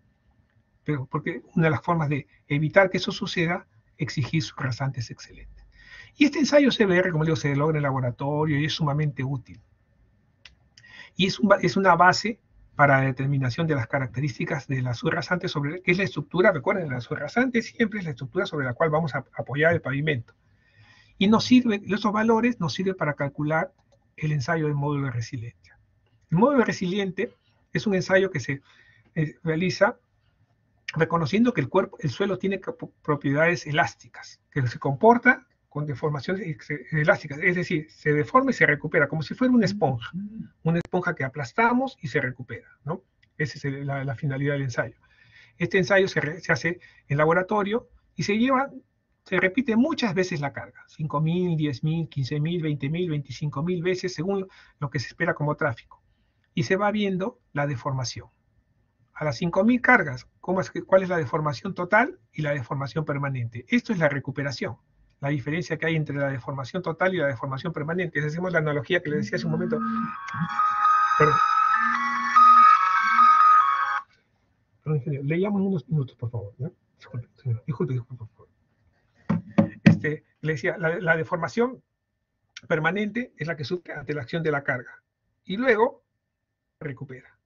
Pero porque una de las formas de evitar que eso suceda, exigir subrasantes excelentes. Y este ensayo CBR, como digo, se logra en el laboratorio y es sumamente útil. Y es una base para la determinación de las características de la subrasante, que es la estructura, recuerden, la subrasante siempre es la estructura sobre la cual vamos a apoyar el pavimento. Y esos valores nos sirven para calcular el ensayo del módulo de resiliencia. El módulo de resiliente es un ensayo que se realiza reconociendo que el suelo tiene propiedades elásticas, que se comporta con deformaciones elásticas, es decir, se deforma y se recupera, como si fuera una esponja que aplastamos y se recupera, ¿no? Esa es la finalidad del ensayo. Este ensayo se hace en laboratorio y se repite muchas veces la carga, 5.000, 10.000, 15.000, 20.000, 25.000 veces, según lo que se espera como tráfico. Y se va viendo la deformación. A las 5.000 cargas, ¿cuál es la deformación total y la deformación permanente? Esto es la recuperación, la diferencia que hay entre la deformación total y la deformación permanente. Si hacemos la analogía que le decía hace un momento. Perdón, ingeniero, leíamos unos minutos, por favor, ¿no? Disculpe, por favor. Le decía, la deformación permanente es la que sufre ante la acción de la carga y luego recupera.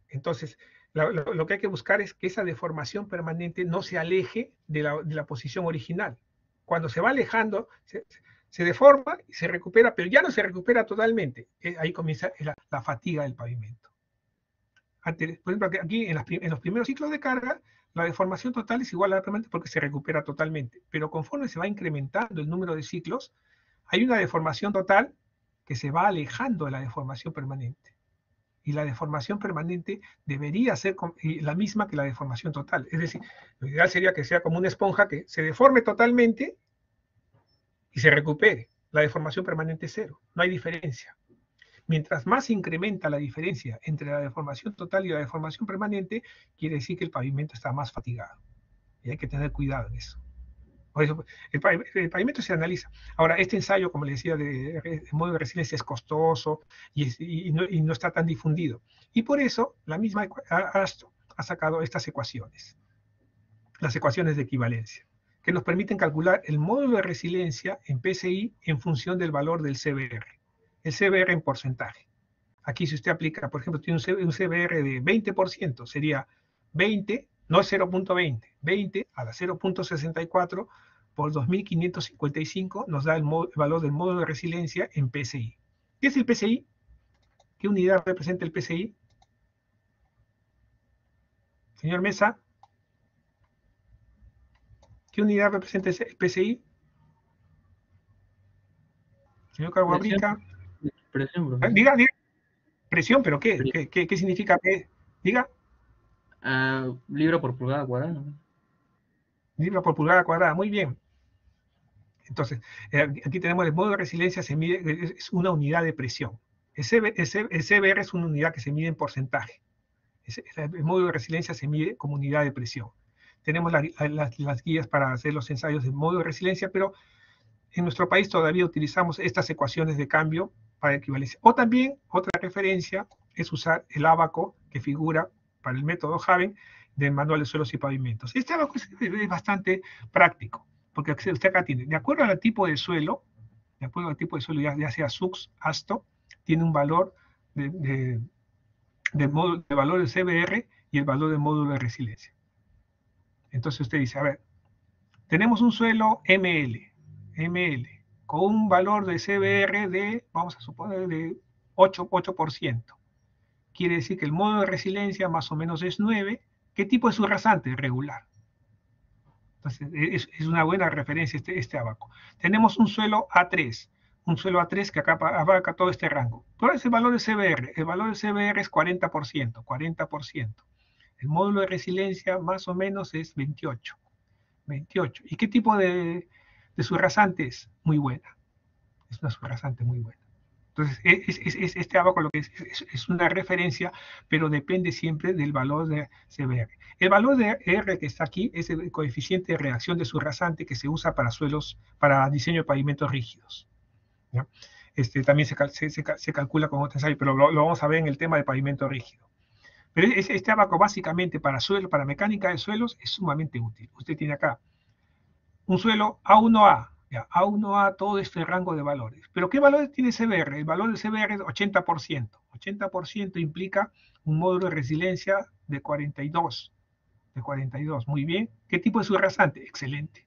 Entonces, lo que hay que buscar es que esa deformación permanente no se aleje de la posición original. Cuando se va alejando, se deforma y se recupera, pero ya no se recupera totalmente. Ahí comienza la fatiga del pavimento. Por ejemplo, aquí en los primeros ciclos de carga, la deformación total es igual a la permanente porque se recupera totalmente. Pero conforme se va incrementando el número de ciclos, hay una deformación total que se va alejando de la deformación permanente. Y la deformación permanente debería ser la misma que la deformación total. Es decir, lo ideal sería que sea como una esponja que se deforme totalmente y se recupere. La deformación permanente es cero, no hay diferencia. Mientras más se incrementa la diferencia entre la deformación total y la deformación permanente, quiere decir que el pavimento está más fatigado. Y hay que tener cuidado en eso. Por eso el pavimento se analiza. Ahora, este ensayo, como les decía, de modo de resiliencia es costoso y no está tan difundido. Y por eso la misma ASTO ha sacado estas ecuaciones, las ecuaciones de equivalencia, que nos permiten calcular el módulo de resiliencia en PSI en función del valor del CBR. El CBR en porcentaje. Aquí si usted aplica, por ejemplo, tiene un CBR de 20%, sería 20, no es 0.20, 20 a la 0.64 por 2.555 nos da el valor del módulo de resiliencia en PSI. ¿Qué es el PSI? ¿Qué unidad representa el PSI? Señor Mesa, ¿qué unidad representa el PSI? Señor Carguabrica. Presión, profesor. Diga, presión, pero ¿qué significa P? Diga. Libra por pulgada cuadrada. Libra por pulgada cuadrada, muy bien. Entonces, aquí tenemos el módulo de resiliencia, se mide, es una unidad de presión. El CBR es una unidad que se mide en porcentaje. El módulo de resiliencia se mide como unidad de presión. Tenemos las guías para hacer los ensayos del módulo de resiliencia, pero en nuestro país todavía utilizamos estas ecuaciones de cambio para equivalencia. O también, otra referencia es usar el ábaco que figura para el método Haven del manual de suelos y pavimentos. Este ábaco es bastante práctico, porque usted acá tiene, de acuerdo al tipo de suelo, ya sea SUX, ASTO, tiene un valor de valor del CBR y el valor del módulo de resiliencia. Entonces usted dice, a ver, tenemos un suelo ML, con un valor de CBR de, vamos a suponer, de 8%. Quiere decir que el módulo de resiliencia más o menos es 9. ¿Qué tipo de subrasante? Regular. Entonces, es una buena referencia este abaco. Tenemos un suelo A3, que acá abarca todo este rango. ¿Cuál es el valor de CBR? El valor de CBR es 40%. El módulo de resiliencia más o menos es 28. ¿Y qué tipo de subrasante es? Muy buena. Es una subrasante muy buena. Entonces, este abaco lo que es una referencia, pero depende siempre del valor de CBR. El valor de R que está aquí es el coeficiente de reacción de subrasante que se usa para suelos, para diseño de pavimentos rígidos. ¿Ya? También se calcula con otro ensayo, pero lo vamos a ver en el tema de pavimento rígido. Pero este abaco básicamente para mecánica de suelos es sumamente útil. Usted tiene acá un suelo A1A, A1A, todo este rango de valores. ¿Pero qué valores tiene CBR? El valor del CBR es 80%. 80% implica un módulo de resiliencia de 42. Muy bien. ¿Qué tipo de subrasante? Excelente.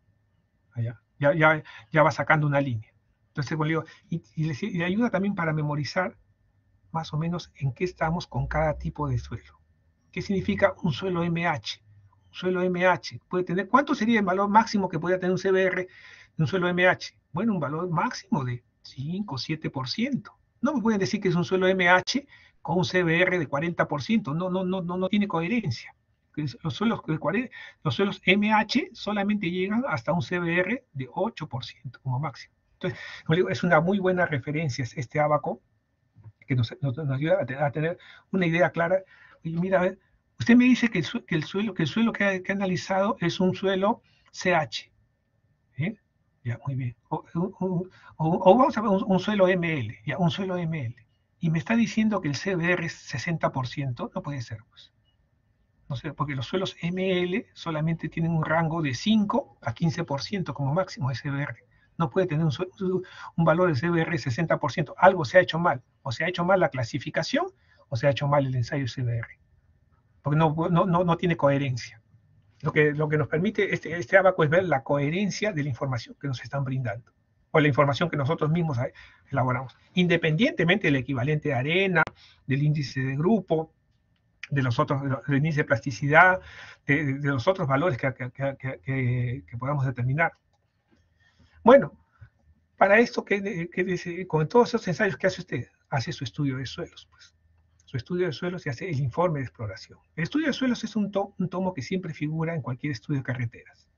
Ya va sacando una línea. Entonces, bueno, y le ayuda también para memorizar más o menos en qué estamos con cada tipo de suelo. ¿Qué significa un suelo MH? Un suelo MH puede tener, ¿cuánto sería el valor máximo que podría tener un CBR de un suelo MH? Bueno, un valor máximo de 5 o 7%. No me pueden decir que es un suelo MH con un CBR de 40%. No tiene coherencia. Los suelos MH solamente llegan hasta un CBR de 8% como máximo. Entonces, como digo, es una muy buena referencia este abaco que nos ayuda a tener una idea clara. Y mira, a ver, usted me dice que el suelo que ha analizado es un suelo CH. ¿Bien? Ya, muy bien. O vamos a ver un suelo ML, ya, un suelo ML. Y me está diciendo que el CBR es 60%, no puede ser, pues. No sé, porque los suelos ML solamente tienen un rango de 5 a 15% como máximo de CBR. No puede tener un valor de CBR de 60%. Algo se ha hecho mal. O se ha hecho mal la clasificación o se ha hecho mal el ensayo CBR. Porque no tiene coherencia. Lo que nos permite este abaco es ver la coherencia de la información que nos están brindando. O la información que nosotros mismos elaboramos. Independientemente del equivalente de arena, del índice de grupo, del índice de plasticidad, de los otros valores que podamos determinar. Bueno, para esto, con todos esos ensayos que hace usted, hace su estudio de suelos, pues. Su estudio de suelos y hace el informe de exploración. El estudio de suelos es un tomo que siempre figura en cualquier estudio de carreteras.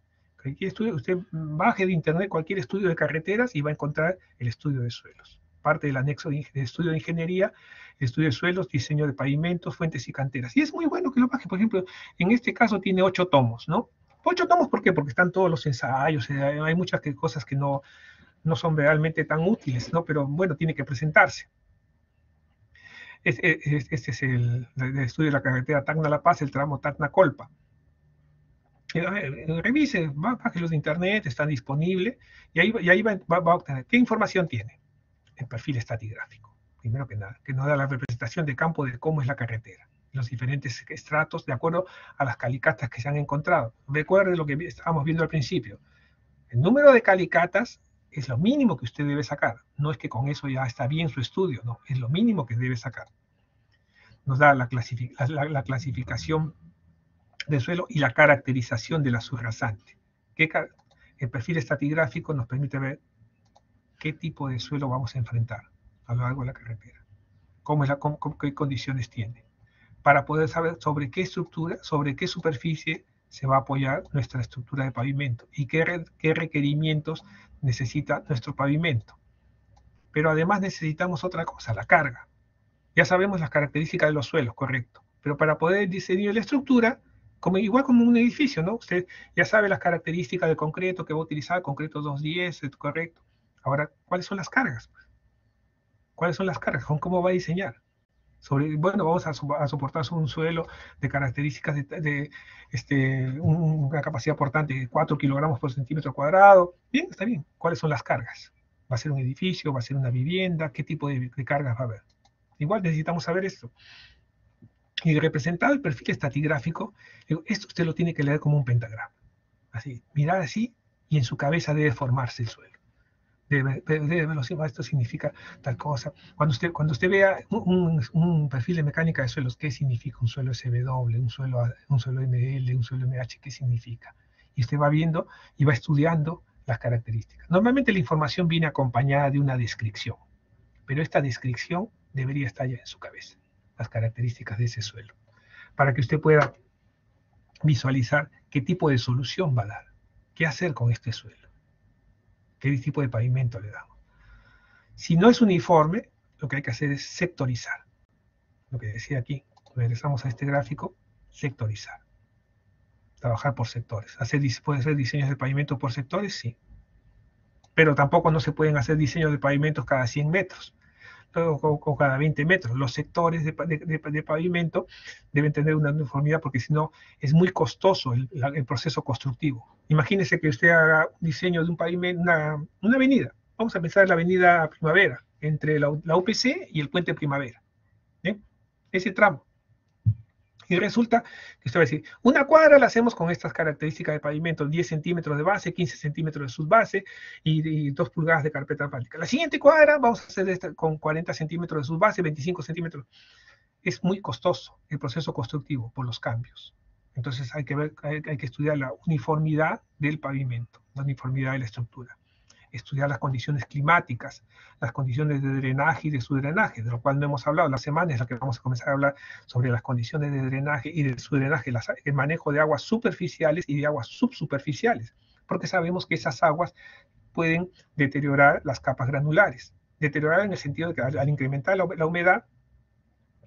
Cualquier estudio, usted baje de internet cualquier estudio de carreteras y va a encontrar el estudio de suelos. Parte del anexo de estudio de ingeniería, estudio de suelos, diseño de pavimentos, fuentes y canteras. Y es muy bueno que lo baje. Por ejemplo, en este caso tiene 8 tomos, ¿no? 8 tomos, ¿por qué? Porque están todos los ensayos, hay muchas cosas que no son realmente tan útiles, ¿no? Pero bueno, tiene que presentarse. Este es el estudio de la carretera Tacna-La Paz, el tramo Tacna-Colpa. Revise, bájelos de internet, están disponibles, y ahí va a obtener. ¿Qué información tiene? El perfil estratigráfico, primero que nada, que nos da la representación de campo de cómo es la carretera, los diferentes estratos de acuerdo a las calicatas que se han encontrado. Recuerde lo que estábamos viendo al principio. El número de calicatas es lo mínimo que usted debe sacar. No es que con eso ya está bien su estudio, no, es lo mínimo que debe sacar. Nos da la clasificación del suelo y la caracterización de la subrasante. El perfil estratigráfico nos permite ver qué tipo de suelo vamos a enfrentar a lo largo de la carretera, qué condiciones tiene, para poder saber sobre qué estructura, sobre qué superficie se va a apoyar nuestra estructura de pavimento y qué requerimientos necesita nuestro pavimento. Pero además necesitamos otra cosa, la carga. Ya sabemos las características de los suelos, correcto, pero para poder diseñar la estructura, igual como un edificio, ¿no? Usted ya sabe las características del concreto que va a utilizar, concreto 210, correcto. Ahora, ¿cuáles son las cargas? ¿Cuáles son las cargas? ¿Cómo va a diseñar? Bueno, vamos a soportar sobre un suelo de características de una capacidad portante de 4 kilogramos por centímetro cuadrado. Bien, está bien. ¿Cuáles son las cargas? ¿Va a ser un edificio? ¿Va a ser una vivienda? ¿Qué tipo de cargas va a haber? Igual necesitamos saber esto. Y representado el perfil estratigráfico, esto usted lo tiene que leer como un pentagrama. Así, mirar así, y en su cabeza debe formarse el suelo. Debe verlo así, esto significa tal cosa. Cuando usted vea un perfil de mecánica de suelos, ¿qué significa un suelo SW, un suelo ML, un suelo MH? ¿Qué significa? Y usted va viendo y va estudiando las características. Normalmente la información viene acompañada de una descripción, pero esta descripción debería estar ya en su cabeza, las características de ese suelo, para que usted pueda visualizar qué tipo de solución va a dar, qué hacer con este suelo, qué tipo de pavimento le damos. Si no es uniforme, lo que hay que hacer es sectorizar. Lo que decía aquí, regresamos a este gráfico, sectorizar. Trabajar por sectores. ¿Puede hacer diseños de pavimento por sectores? Sí. Pero tampoco no se pueden hacer diseños de pavimentos cada 100 metros. O cada 20 metros. Los sectores de pavimento deben tener una uniformidad porque si no es muy costoso el proceso constructivo. Imagínese que usted haga un diseño de un pavimento, una avenida. Vamos a pensar en la avenida Primavera, entre la UPC y el puente Primavera. Ese tramo. Y resulta que usted va a decir, una cuadra la hacemos con estas características de pavimento, 10 centímetros de base, 15 centímetros de subbase y 2 pulgadas de carpeta asfáltica. La siguiente cuadra vamos a hacer con 40 centímetros de subbase, 25 centímetros. Es muy costoso el proceso constructivo por los cambios. Entonces hay que estudiar la uniformidad del pavimento, la uniformidad de la estructura. Estudiar las condiciones climáticas, las condiciones de drenaje y de subdrenaje, de lo cual no hemos hablado. La semana es la que vamos a comenzar a hablar sobre las condiciones de drenaje y de subdrenaje, el manejo de aguas superficiales y de aguas subsuperficiales, porque sabemos que esas aguas pueden deteriorar las capas granulares. Deteriorar en el sentido de que al incrementar la humedad,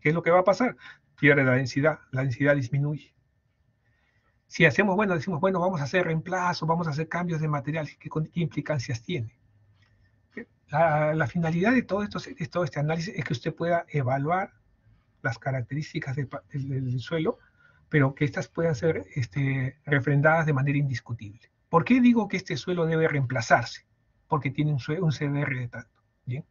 ¿qué es lo que va a pasar? Pierde la densidad disminuye. Si decimos, bueno, vamos a hacer reemplazo, vamos a hacer cambios de materiales, ¿qué implicancias tiene? La finalidad de todo este análisis es que usted pueda evaluar las características del suelo, pero que estas puedan ser refrendadas de manera indiscutible. ¿Por qué digo que este suelo debe reemplazarse? Porque tiene un CBR de tanto. ¿Bien?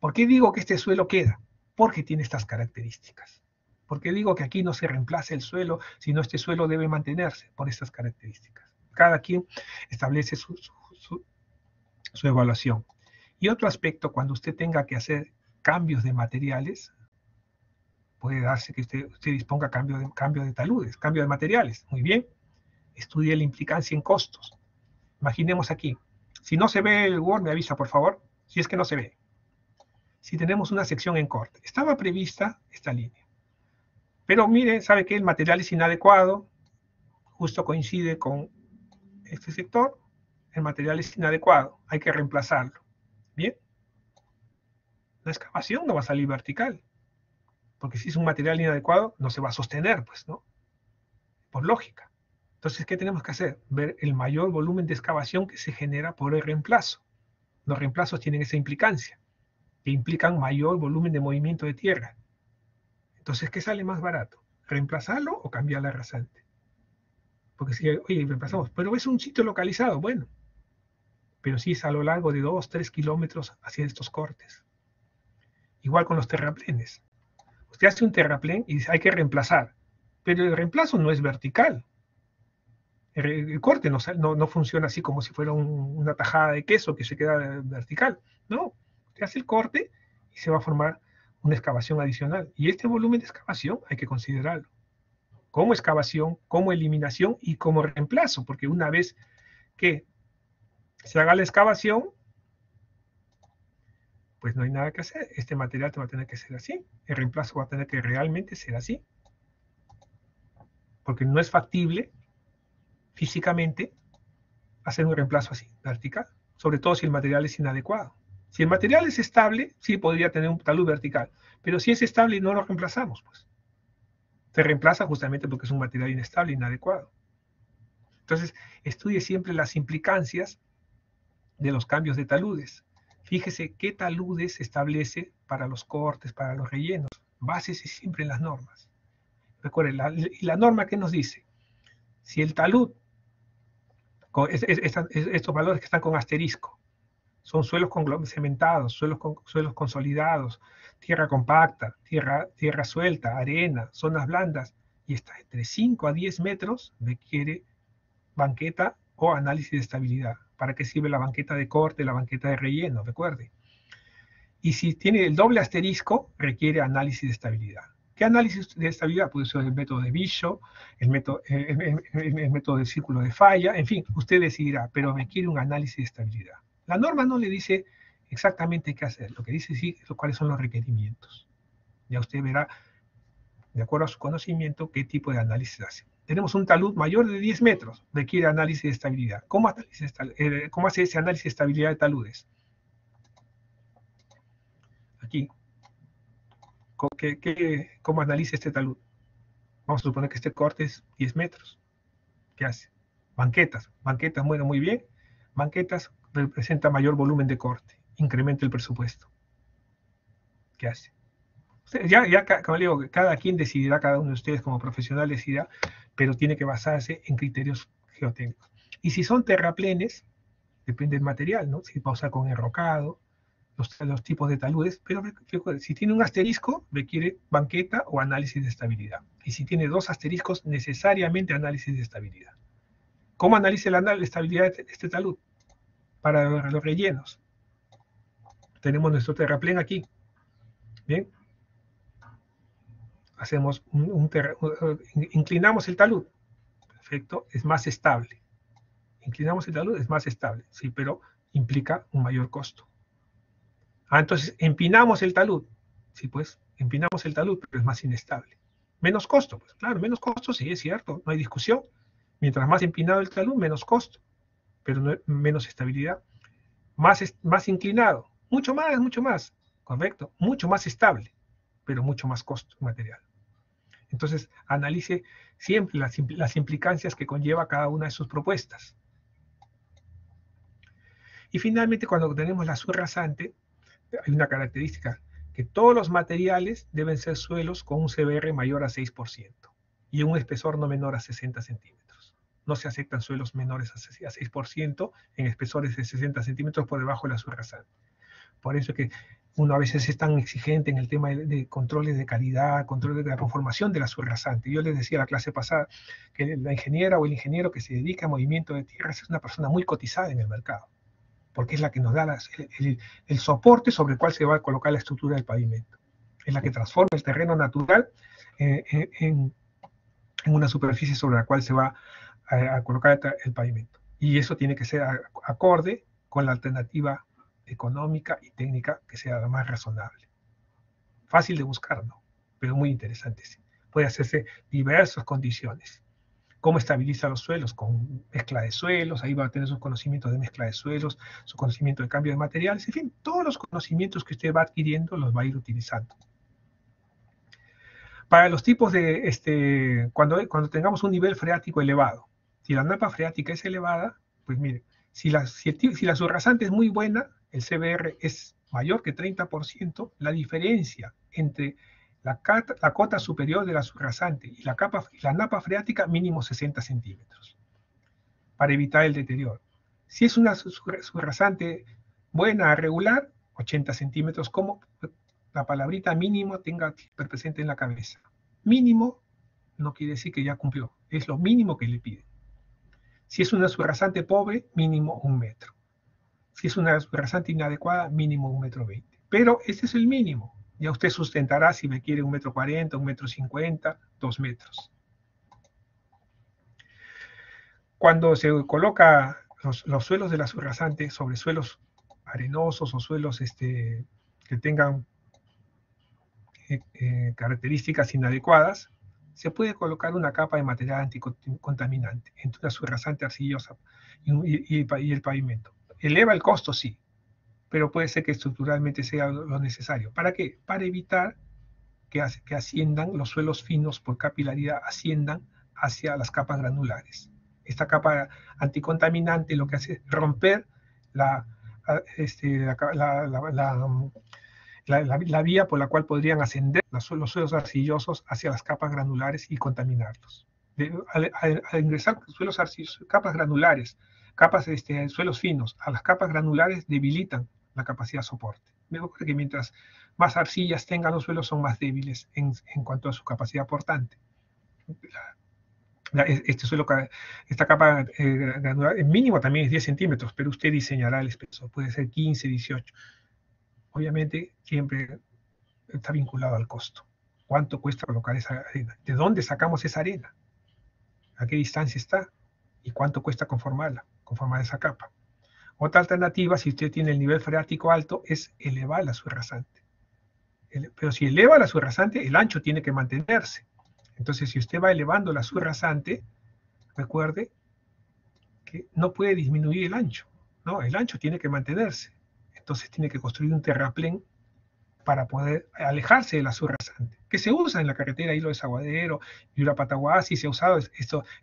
¿Por qué digo que este suelo queda? Porque tiene estas características. ¿Por qué digo que aquí no se reemplaza el suelo, sino este suelo debe mantenerse por estas características? Cada quien establece su evaluación. Y otro aspecto, cuando usted tenga que hacer cambios de materiales, puede darse que usted disponga cambio de taludes, cambio de materiales. Muy bien. Estudie la implicancia en costos. Imaginemos aquí. Si no se ve el Word, me avisa, por favor. Si es que no se ve. Si tenemos una sección en corte. Estaba prevista esta línea. Pero mire, ¿sabe qué? El material es inadecuado. Justo coincide con este sector. El material es inadecuado. Hay que reemplazarlo. Bien. La excavación no va a salir vertical. Porque si es un material inadecuado, no se va a sostener, pues, ¿no? Por lógica. Entonces, ¿qué tenemos que hacer? Ver el mayor volumen de excavación que se genera por el reemplazo. Los reemplazos tienen esa implicancia, que implican mayor volumen de movimiento de tierra. Entonces, ¿qué sale más barato? ¿Reemplazarlo o cambiar la rasante? Porque si, oye, reemplazamos, pero es un sitio localizado, bueno. Pero si es a lo largo de 2, 3 kilómetros hacia estos cortes. Igual con los terraplenes. Usted hace un terraplén y dice, hay que reemplazar. Pero el reemplazo no es vertical. El corte no funciona así como si fuera una tajada de queso que se queda vertical. No, usted hace el corte y se va a formar una excavación adicional. Y este volumen de excavación hay que considerarlo como excavación, como eliminación y como reemplazo, porque una vez que se haga la excavación, pues no hay nada que hacer. Este material te va a tener que ser así. El reemplazo va a tener que realmente ser así. Porque no es factible físicamente hacer un reemplazo así, vertical, sobre todo si el material es inadecuado. Si el material es estable, sí podría tener un talud vertical, pero si es estable y no lo reemplazamos, pues se reemplaza justamente porque es un material inestable, inadecuado. Entonces, estudie siempre las implicancias de los cambios de taludes. Fíjese qué taludes se establece para los cortes, para los rellenos. Básese siempre en las normas. Recuerden, la norma que nos dice, si el talud, estos valores que están con asterisco, son suelos cementados, suelos consolidados, tierra compacta, tierra suelta, arena, zonas blandas, y está entre 5 a 10 metros, requiere banqueta o análisis de estabilidad. ¿Para qué sirve la banqueta de corte, la banqueta de relleno? Recuerde. Y si tiene el doble asterisco, requiere análisis de estabilidad. ¿Qué análisis de estabilidad? Puede ser el método de Bishop, el método del círculo de falla, en fin, usted decidirá, pero requiere un análisis de estabilidad. La norma no le dice exactamente qué hacer, lo que dice sí cuáles son los requerimientos. Ya usted verá, de acuerdo a su conocimiento, qué tipo de análisis hace. Tenemos un talud mayor de 10 metros, requiere análisis de estabilidad. ¿Cómo hace ese análisis de estabilidad de taludes? Aquí. ¿Cómo analiza este talud? Vamos a suponer que este corte es 10 metros. ¿Qué hace? Banquetas. Banquetas, bueno, muy bien. Banquetas representa mayor volumen de corte. Incrementa el presupuesto. ¿Qué hace? Como le digo, cada quien decidirá, cada uno de ustedes como profesional decidirá, pero tiene que basarse en criterios geotécnicos. Y si son terraplenes, depende del material, ¿no? Si va a usar con enrocado, los tipos de taludes, pero si tiene un asterisco, requiere banqueta o análisis de estabilidad. Y si tiene dos asteriscos, necesariamente análisis de estabilidad. ¿Cómo analiza la estabilidad de este talud? Para los rellenos. Tenemos nuestro terraplén aquí. Bien. Hacemos inclinamos el talud. Perfecto. Es más estable. Inclinamos el talud, es más estable. Sí, pero implica un mayor costo. Entonces, empinamos el talud. Sí, pues, empinamos el talud, pero es más inestable. Menos costo, pues claro, menos costo, sí, es cierto, no hay discusión. Mientras más empinado el talud, menos costo, pero no, menos estabilidad. Más inclinado, mucho más, correcto, mucho más estable, pero mucho más costo material. Entonces, analice siempre las implicancias que conlleva cada una de sus propuestas. Y finalmente, cuando tenemos la subrasante, hay una característica, que todos los materiales deben ser suelos con un CBR mayor a 6% y un espesor no menor a 60 centímetros. No se aceptan suelos menores a 6% en espesores de 60 centímetros por debajo de la subrasante. Por eso es que uno a veces es tan exigente en el tema de controles de calidad, controles de la conformación de la subrasante. Yo les decía a la clase pasada que la ingeniera o el ingeniero que se dedica a movimiento de tierras es una persona muy cotizada en el mercado, porque es la que nos da el soporte sobre el cual se va a colocar la estructura del pavimento. es la que transforma el terreno natural en una superficie sobre la cual se va a colocar el pavimento. Y eso tiene que ser acorde con la alternativa económica y técnica que sea la más razonable. Fácil de buscar, ¿no? Pero muy interesante, sí. Puede hacerse diversas condiciones. Cómo estabiliza los suelos, con mezcla de suelos, ahí va a tener sus conocimientos de mezcla de suelos, su conocimiento de cambio de materiales, en fin, todos los conocimientos que usted va adquiriendo los va a ir utilizando. Para los tipos de, cuando tengamos un nivel freático elevado, si la napa freática es elevada, pues mire, si la subrasante es muy buena, el CBR es mayor que 30%, la diferencia entre la cota superior de la subrasante y la napa freática mínimo 60 centímetros, para evitar el deterioro. Si es una subrasante buena, regular, 80 centímetros, como la palabrita mínimo tenga presente en la cabeza. Mínimo no quiere decir que ya cumplió, es lo mínimo que le piden. Si es una subrasante pobre, mínimo 1 metro. Si es una subrasante inadecuada, mínimo 1,20 m. Pero este es el mínimo. Ya usted sustentará si me quiere 1,40 m, 1,50 m, 2 metros. Cuando se coloca los suelos de la subrasante sobre suelos arenosos o suelos que tengan características inadecuadas, se puede colocar una capa de material anticontaminante entre una subrasante arcillosa y el pavimento. Eleva el costo, sí, pero puede ser que estructuralmente sea lo necesario. ¿Para qué? Para evitar que asciendan los suelos finos por capilaridad, asciendan hacia las capas granulares. Esta capa anticontaminante lo que hace es romper la vía por la cual podrían ascender los suelos arcillosos hacia las capas granulares y contaminarlos. Al ingresar suelos arcillosos, capas granulares, suelos finos a las capas granulares debilitan la capacidad de soporte. Me ocurre que mientras más arcillas tengan los suelos son más débiles en cuanto a su capacidad portante. Esta capa granular, el mínimo también es 10 centímetros, pero usted diseñará el espesor, puede ser 15, 18. Obviamente siempre está vinculado al costo. ¿Cuánto cuesta colocar esa arena? ¿De dónde sacamos esa arena? ¿A qué distancia está? ¿Y cuánto cuesta conformar esa capa? Otra alternativa, si usted tiene el nivel freático alto, es elevar la subrasante. Pero si eleva la subrasante, el ancho tiene que mantenerse. Entonces, si usted va elevando la subrasante, recuerde que no puede disminuir el ancho, ¿no? El ancho tiene que mantenerse. Entonces tiene que construir un terraplén para poder alejarse de la subrasante, que se usa en la carretera Hilo Desaguadero y Urapataguasi, se ha usado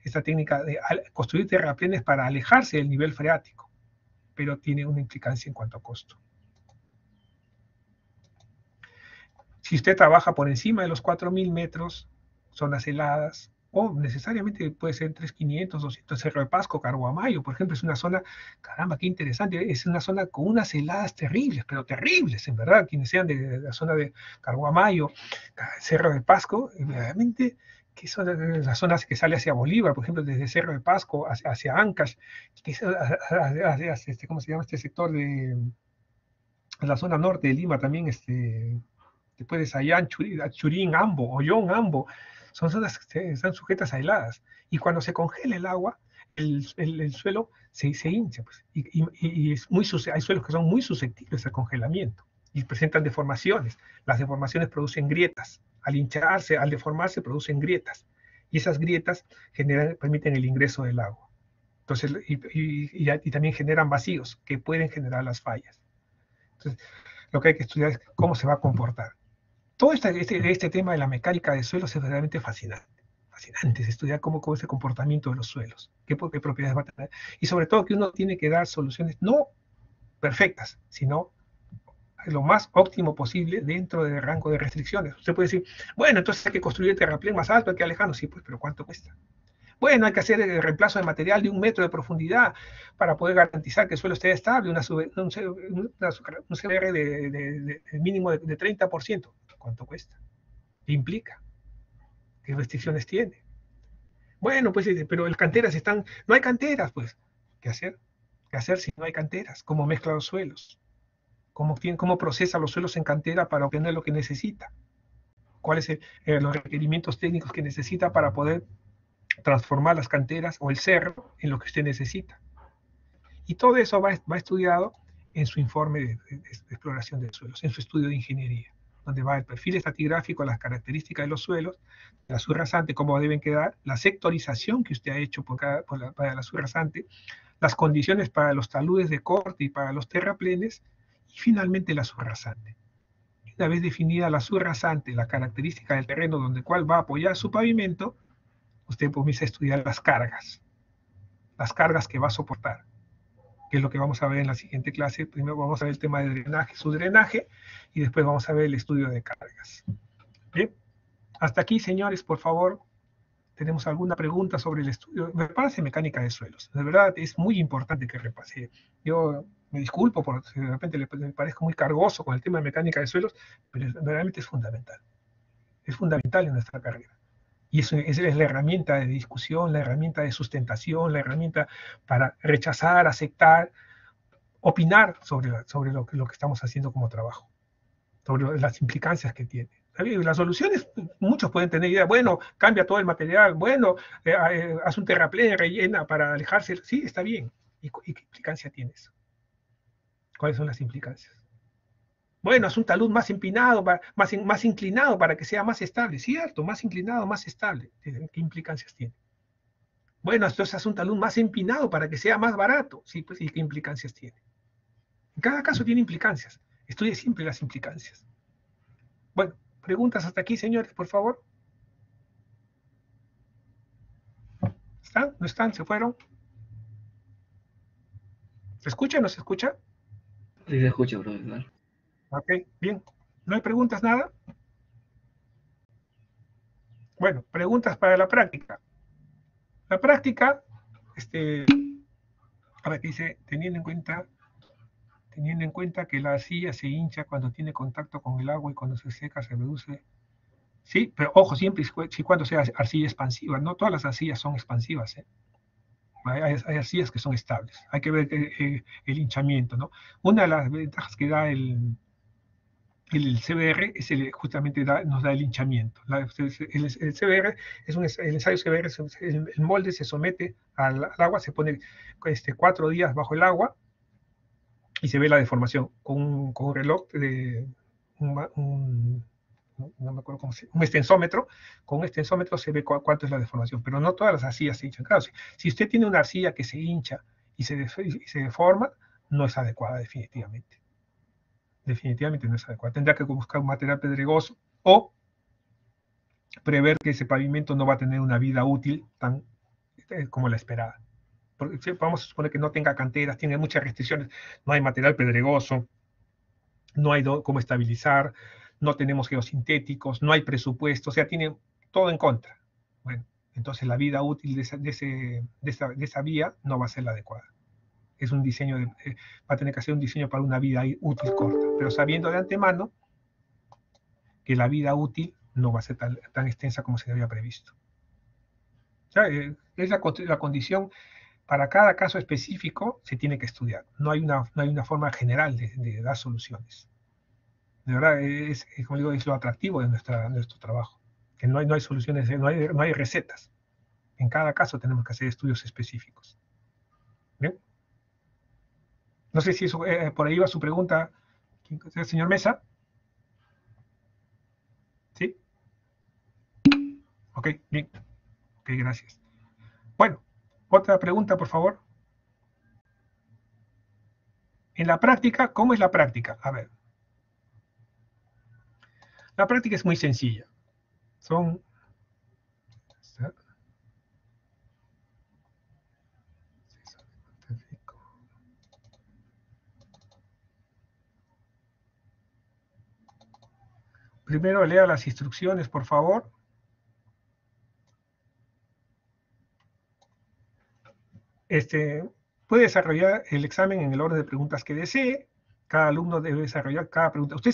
esta técnica de construir terraplenes para alejarse del nivel freático, pero tiene una implicancia en cuanto a costo. Si usted trabaja por encima de los 4.000 metros, zonas heladas, o necesariamente puede ser 3.500, 200, Cerro de Pasco, Carhuamayo, por ejemplo, es una zona, caramba, qué interesante, es una zona con unas heladas terribles, pero terribles, en verdad, quienes sean de la zona de Carhuamayo, Cerro de Pasco, realmente, que son las zonas que sale hacia Bolívar, por ejemplo, desde Cerro de Pasco hacia Ancash, que es ¿cómo se llama este sector de la zona norte de Lima también, después de Sayán, Churín, Ambo, Ollón, Ambo, son zonas que están sujetas a heladas. Y cuando se congela el agua, el suelo se hincha. Pues, y hay suelos que son muy susceptibles al congelamiento y presentan deformaciones. Las deformaciones producen grietas. Al hincharse, al deformarse, producen grietas. Y esas grietas permiten el ingreso del agua. Entonces, y también generan vacíos que pueden generar las fallas. Entonces, lo que hay que estudiar es cómo se va a comportar. Todo este tema de la mecánica de suelos es realmente fascinante. Fascinante es estudiar cómo es el comportamiento de los suelos, qué propiedades va a tener. Y sobre todo que uno tiene que dar soluciones no perfectas, sino lo más óptimo posible dentro del rango de restricciones. Usted puede decir, bueno, entonces hay que construir el terraplén más alto, hay que alejarnos. Sí, pues, pero ¿cuánto cuesta? Bueno, hay que hacer el reemplazo de material de 1 metro de profundidad para poder garantizar que el suelo esté estable, un CBR de mínimo de 30%. ¿Cuánto cuesta? ¿Qué implica? ¿Qué restricciones tiene? Bueno, pues, pero las canteras están... No hay canteras, pues. ¿Qué hacer? ¿Qué hacer si no hay canteras? ¿Cómo mezcla los suelos? ¿Cómo procesa los suelos en cantera para obtener lo que necesita? cuáles son los requerimientos técnicos que necesita para poder transformar las canteras o el cerro en lo que usted necesita. Y todo eso va estudiado en su informe de exploración de suelos, en su estudio de ingeniería, donde va el perfil estratigráfico, las características de los suelos, la suber rasante, cómo deben quedar, la sectorización que usted ha hecho para la suber rasante, las condiciones para los taludes de corte y para los terraplenes, y finalmente la suber rasante. Una vez definida la suber rasante, la característica del terreno donde cual va a apoyar su pavimento, usted comienza a estudiar las cargas que va a soportar, que es lo que vamos a ver en la siguiente clase. Primero vamos a ver el tema de drenaje, su drenaje, y después vamos a ver el estudio de cargas. Bien, hasta aquí, señores, por favor. ¿Tenemos alguna pregunta sobre el estudio? Me parece mecánica de suelos. De verdad, es muy importante que repase. Yo me disculpo por si de repente le parezco muy cargoso con el tema de mecánica de suelos, pero realmente es fundamental. Es fundamental en nuestra carrera. Y es la herramienta de discusión, la herramienta de sustentación, la herramienta para rechazar, aceptar, opinar sobre lo que estamos haciendo como trabajo, sobre las implicancias que tiene. Las soluciones, muchos pueden tener idea, bueno, cambia todo el material, bueno, haz un terraplén, rellena para alejarse. Sí, está bien. ¿Y qué implicancia tiene eso? ¿Cuáles son las implicancias? Bueno, haz un talud más empinado, más inclinado para que sea más estable. Cierto, más inclinado, más estable. ¿Qué implicancias tiene? Bueno, entonces haz un talud más empinado para que sea más barato. Sí, pues, ¿y qué implicancias tiene? En cada caso tiene implicancias. Estudie siempre las implicancias. Bueno, preguntas hasta aquí, señores, por favor. ¿Están? ¿No están? ¿Se fueron? ¿Se escucha o no se escucha? Sí, se escucha, profesor. Ok, bien. ¿No hay preguntas, nada? Bueno, preguntas para la práctica. La práctica, a ver, dice, teniendo en cuenta que la arcilla se hincha cuando tiene contacto con el agua y cuando se seca se reduce. Sí, pero ojo, siempre y cuando sea arcilla expansiva. No todas las arcillas son expansivas, ¿eh? Hay arcillas que son estables. Hay que ver el hinchamiento, ¿no? Una de las ventajas que da el CBR es justamente nos da el hinchamiento. El CBR el ensayo CBR, el molde se somete al agua, se pone 4 días bajo el agua y se ve la deformación con un reloj de no me acuerdo cómo se llama, un extensómetro. Con un extensómetro se ve cuánto es la deformación, pero no todas las arcillas se hinchan. Claro, si usted tiene una arcilla que se hincha y se deforma, no es adecuada definitivamente. Definitivamente no es adecuada. Tendrá que buscar un material pedregoso o prever que ese pavimento no va a tener una vida útil tan como la esperada. Porque vamos a suponer que no tenga canteras, tiene muchas restricciones, no hay material pedregoso, no hay cómo estabilizar, no tenemos geosintéticos, no hay presupuesto, o sea, tiene todo en contra. Bueno, entonces la vida útil de esa vía no va a ser la adecuada. Es un diseño, va a tener que hacer un diseño para una vida útil corta, pero sabiendo de antemano que la vida útil no va a ser tan extensa como se había previsto. O sea, es la condición. Para cada caso específico se tiene que estudiar. No hay una forma general de dar soluciones. De verdad, como digo, es lo atractivo de nuestro trabajo. Que no hay soluciones, no hay recetas. En cada caso tenemos que hacer estudios específicos. ¿Bien? No sé si eso, por ahí va su pregunta, señor Mesa. ¿Sí? Ok, bien. Ok, gracias. Bueno, otra pregunta, por favor. En la práctica, ¿cómo es la práctica? A ver. La práctica es muy sencilla. Son... Primero lea las instrucciones, por favor. Puede desarrollar el examen en el orden de preguntas que desee. Cada alumno debe desarrollar cada pregunta. Usted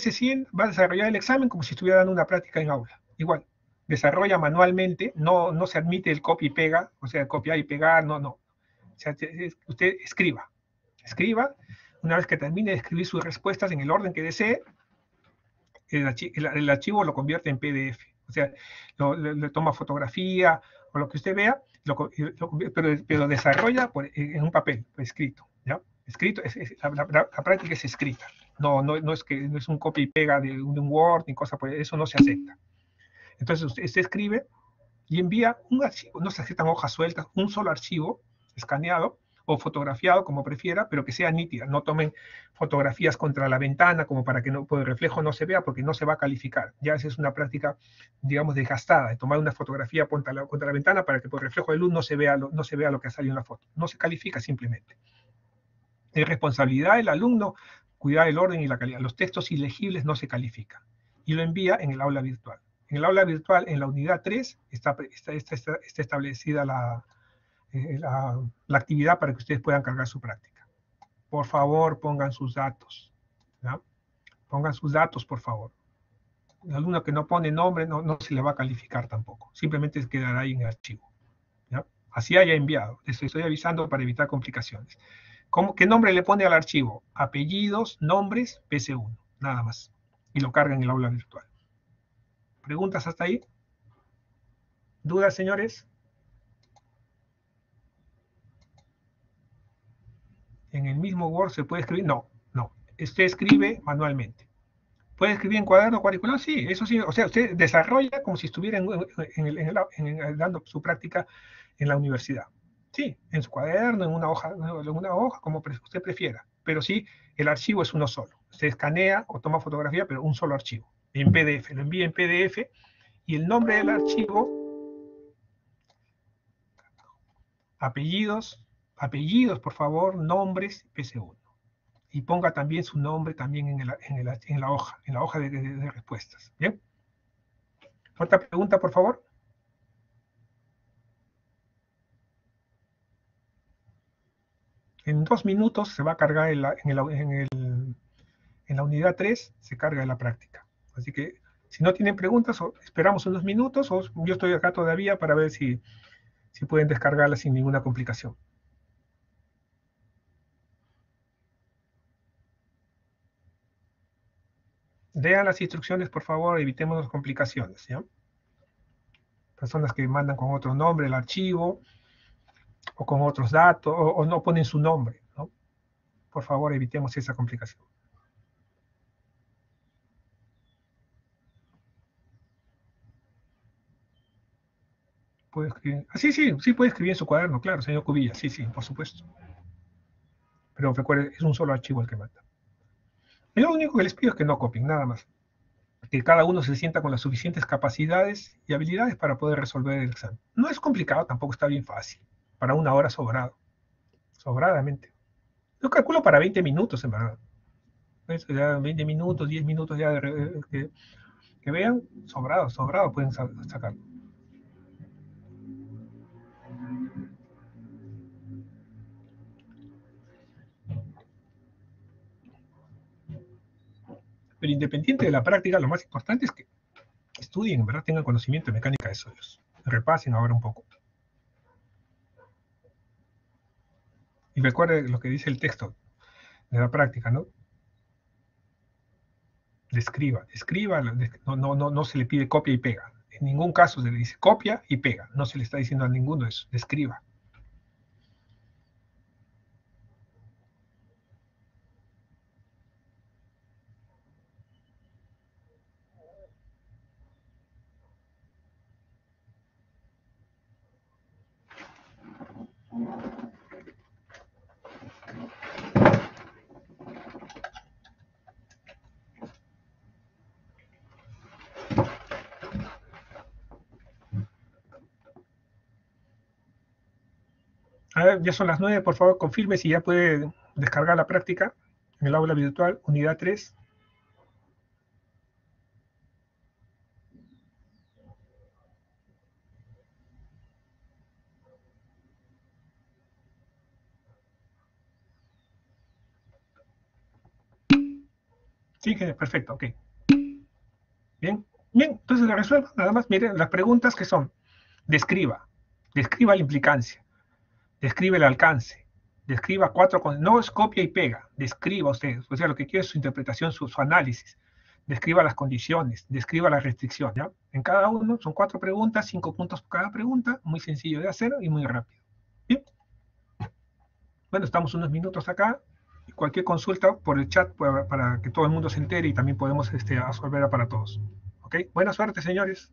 va a desarrollar el examen como si estuviera dando una práctica en aula. Igual, desarrolla manualmente, no se admite el copia y pega, o sea, copiar y pegar, no. O sea, usted escriba. Una vez que termine de escribir sus respuestas en el orden que desee, el archivo lo convierte en PDF. O sea, le toma fotografía o lo que usted vea, pero desarrolla en un papel escrito, ¿ya? Escrito, la práctica es escrita. No es un copia y pega de un Word ni cosa, pues eso no se acepta. Entonces usted escribe y envía un archivo, no se aceptan hojas sueltas, un solo archivo escaneado o fotografiado, como prefiera, pero que sea nítida. No tomen fotografías contra la ventana, como para que el reflejo no se vea, porque no se va a calificar. Ya esa es una práctica, digamos, desgastada, de tomar una fotografía contra la ventana para que por reflejo de luz no se vea lo que ha salido en la foto. No se califica simplemente. Es responsabilidad del alumno cuidar el orden y la calidad. Los textos ilegibles no se califican. Y lo envía en el aula virtual. En el aula virtual, en la unidad 3, está establecida la actividad para que ustedes puedan cargar su práctica. Por favor, pongan sus datos. ¿Ya? Pongan sus datos, por favor. El alumno que no pone nombre no se le va a calificar tampoco. Simplemente quedará ahí en el archivo. ¿Ya? Así haya enviado. Les estoy avisando para evitar complicaciones. ¿Qué nombre le pone al archivo? Apellidos, nombres, PC1. Nada más. Y lo carga en el aula virtual. ¿Preguntas hasta ahí? ¿Dudas, señores? ¿En el mismo Word se puede escribir? No. Usted escribe manualmente. ¿Puede escribir en cuaderno cuadriculado? Sí, eso sí. O sea, usted desarrolla como si estuviera dando su práctica en la universidad. Sí, en su cuaderno, en una hoja, como usted prefiera. Pero sí, el archivo es uno solo. Usted escanea o toma fotografía, pero un solo archivo. En PDF. Lo envía en PDF y el nombre del archivo, apellidos, por favor, nombres, PC1. Y ponga también su nombre también en la hoja de respuestas. ¿Bien? ¿Otra pregunta, por favor? En 2 minutos se va a cargar en la unidad 3, se carga la práctica. Así que si no tienen preguntas, esperamos unos minutos, o yo estoy acá todavía para ver si pueden descargarla sin ninguna complicación. Lean las instrucciones, por favor, evitemos complicaciones, ¿ya? Personas que mandan con otro nombre el archivo, o con otros datos, o no ponen su nombre, ¿no? Por favor, evitemos esa complicación. ¿Puede escribir? Ah, sí puede escribir en su cuaderno, claro, señor Cubilla, sí, por supuesto. Pero recuerde, es un solo archivo el que manda. Y lo único que les pido es que no copien, nada más. Que cada uno se sienta con las suficientes capacidades y habilidades para poder resolver el examen. No es complicado, tampoco está bien fácil. Para una hora sobrado. Sobradamente. Yo calculo para 20 minutos, en verdad. Eso ya 20 minutos, 10 minutos ya que vean, sobrado pueden sacarlo. Pero independiente de la práctica, lo más importante es que estudien, en verdad, tengan conocimiento de mecánica de sólidos. Repasen ahora un poco. Y recuerden lo que dice el texto de la práctica, ¿no? Describa, no se le pide copia y pega. En ningún caso se le dice copia y pega. No se le está diciendo a ninguno eso. Describa. A ver, ya son las 9, por favor, confirme si ya puede descargar la práctica en el aula virtual, unidad 3. Sí, perfecto, ok. Bien, entonces la resuelvo, nada más, miren, las preguntas que son, describa la implicancia, describe el alcance, describa no es copia y pega, describa usted, o sea, lo que quiere es su interpretación, su análisis, describa las condiciones, describa la restricción, ¿ya? En cada uno son 4 preguntas, 5 puntos por cada pregunta, muy sencillo de hacer y muy rápido. Bien. Bueno, estamos unos minutos acá. Cualquier consulta por el chat para que todo el mundo se entere y también podemos resolverla para todos. ¿Ok? Buena suerte, señores.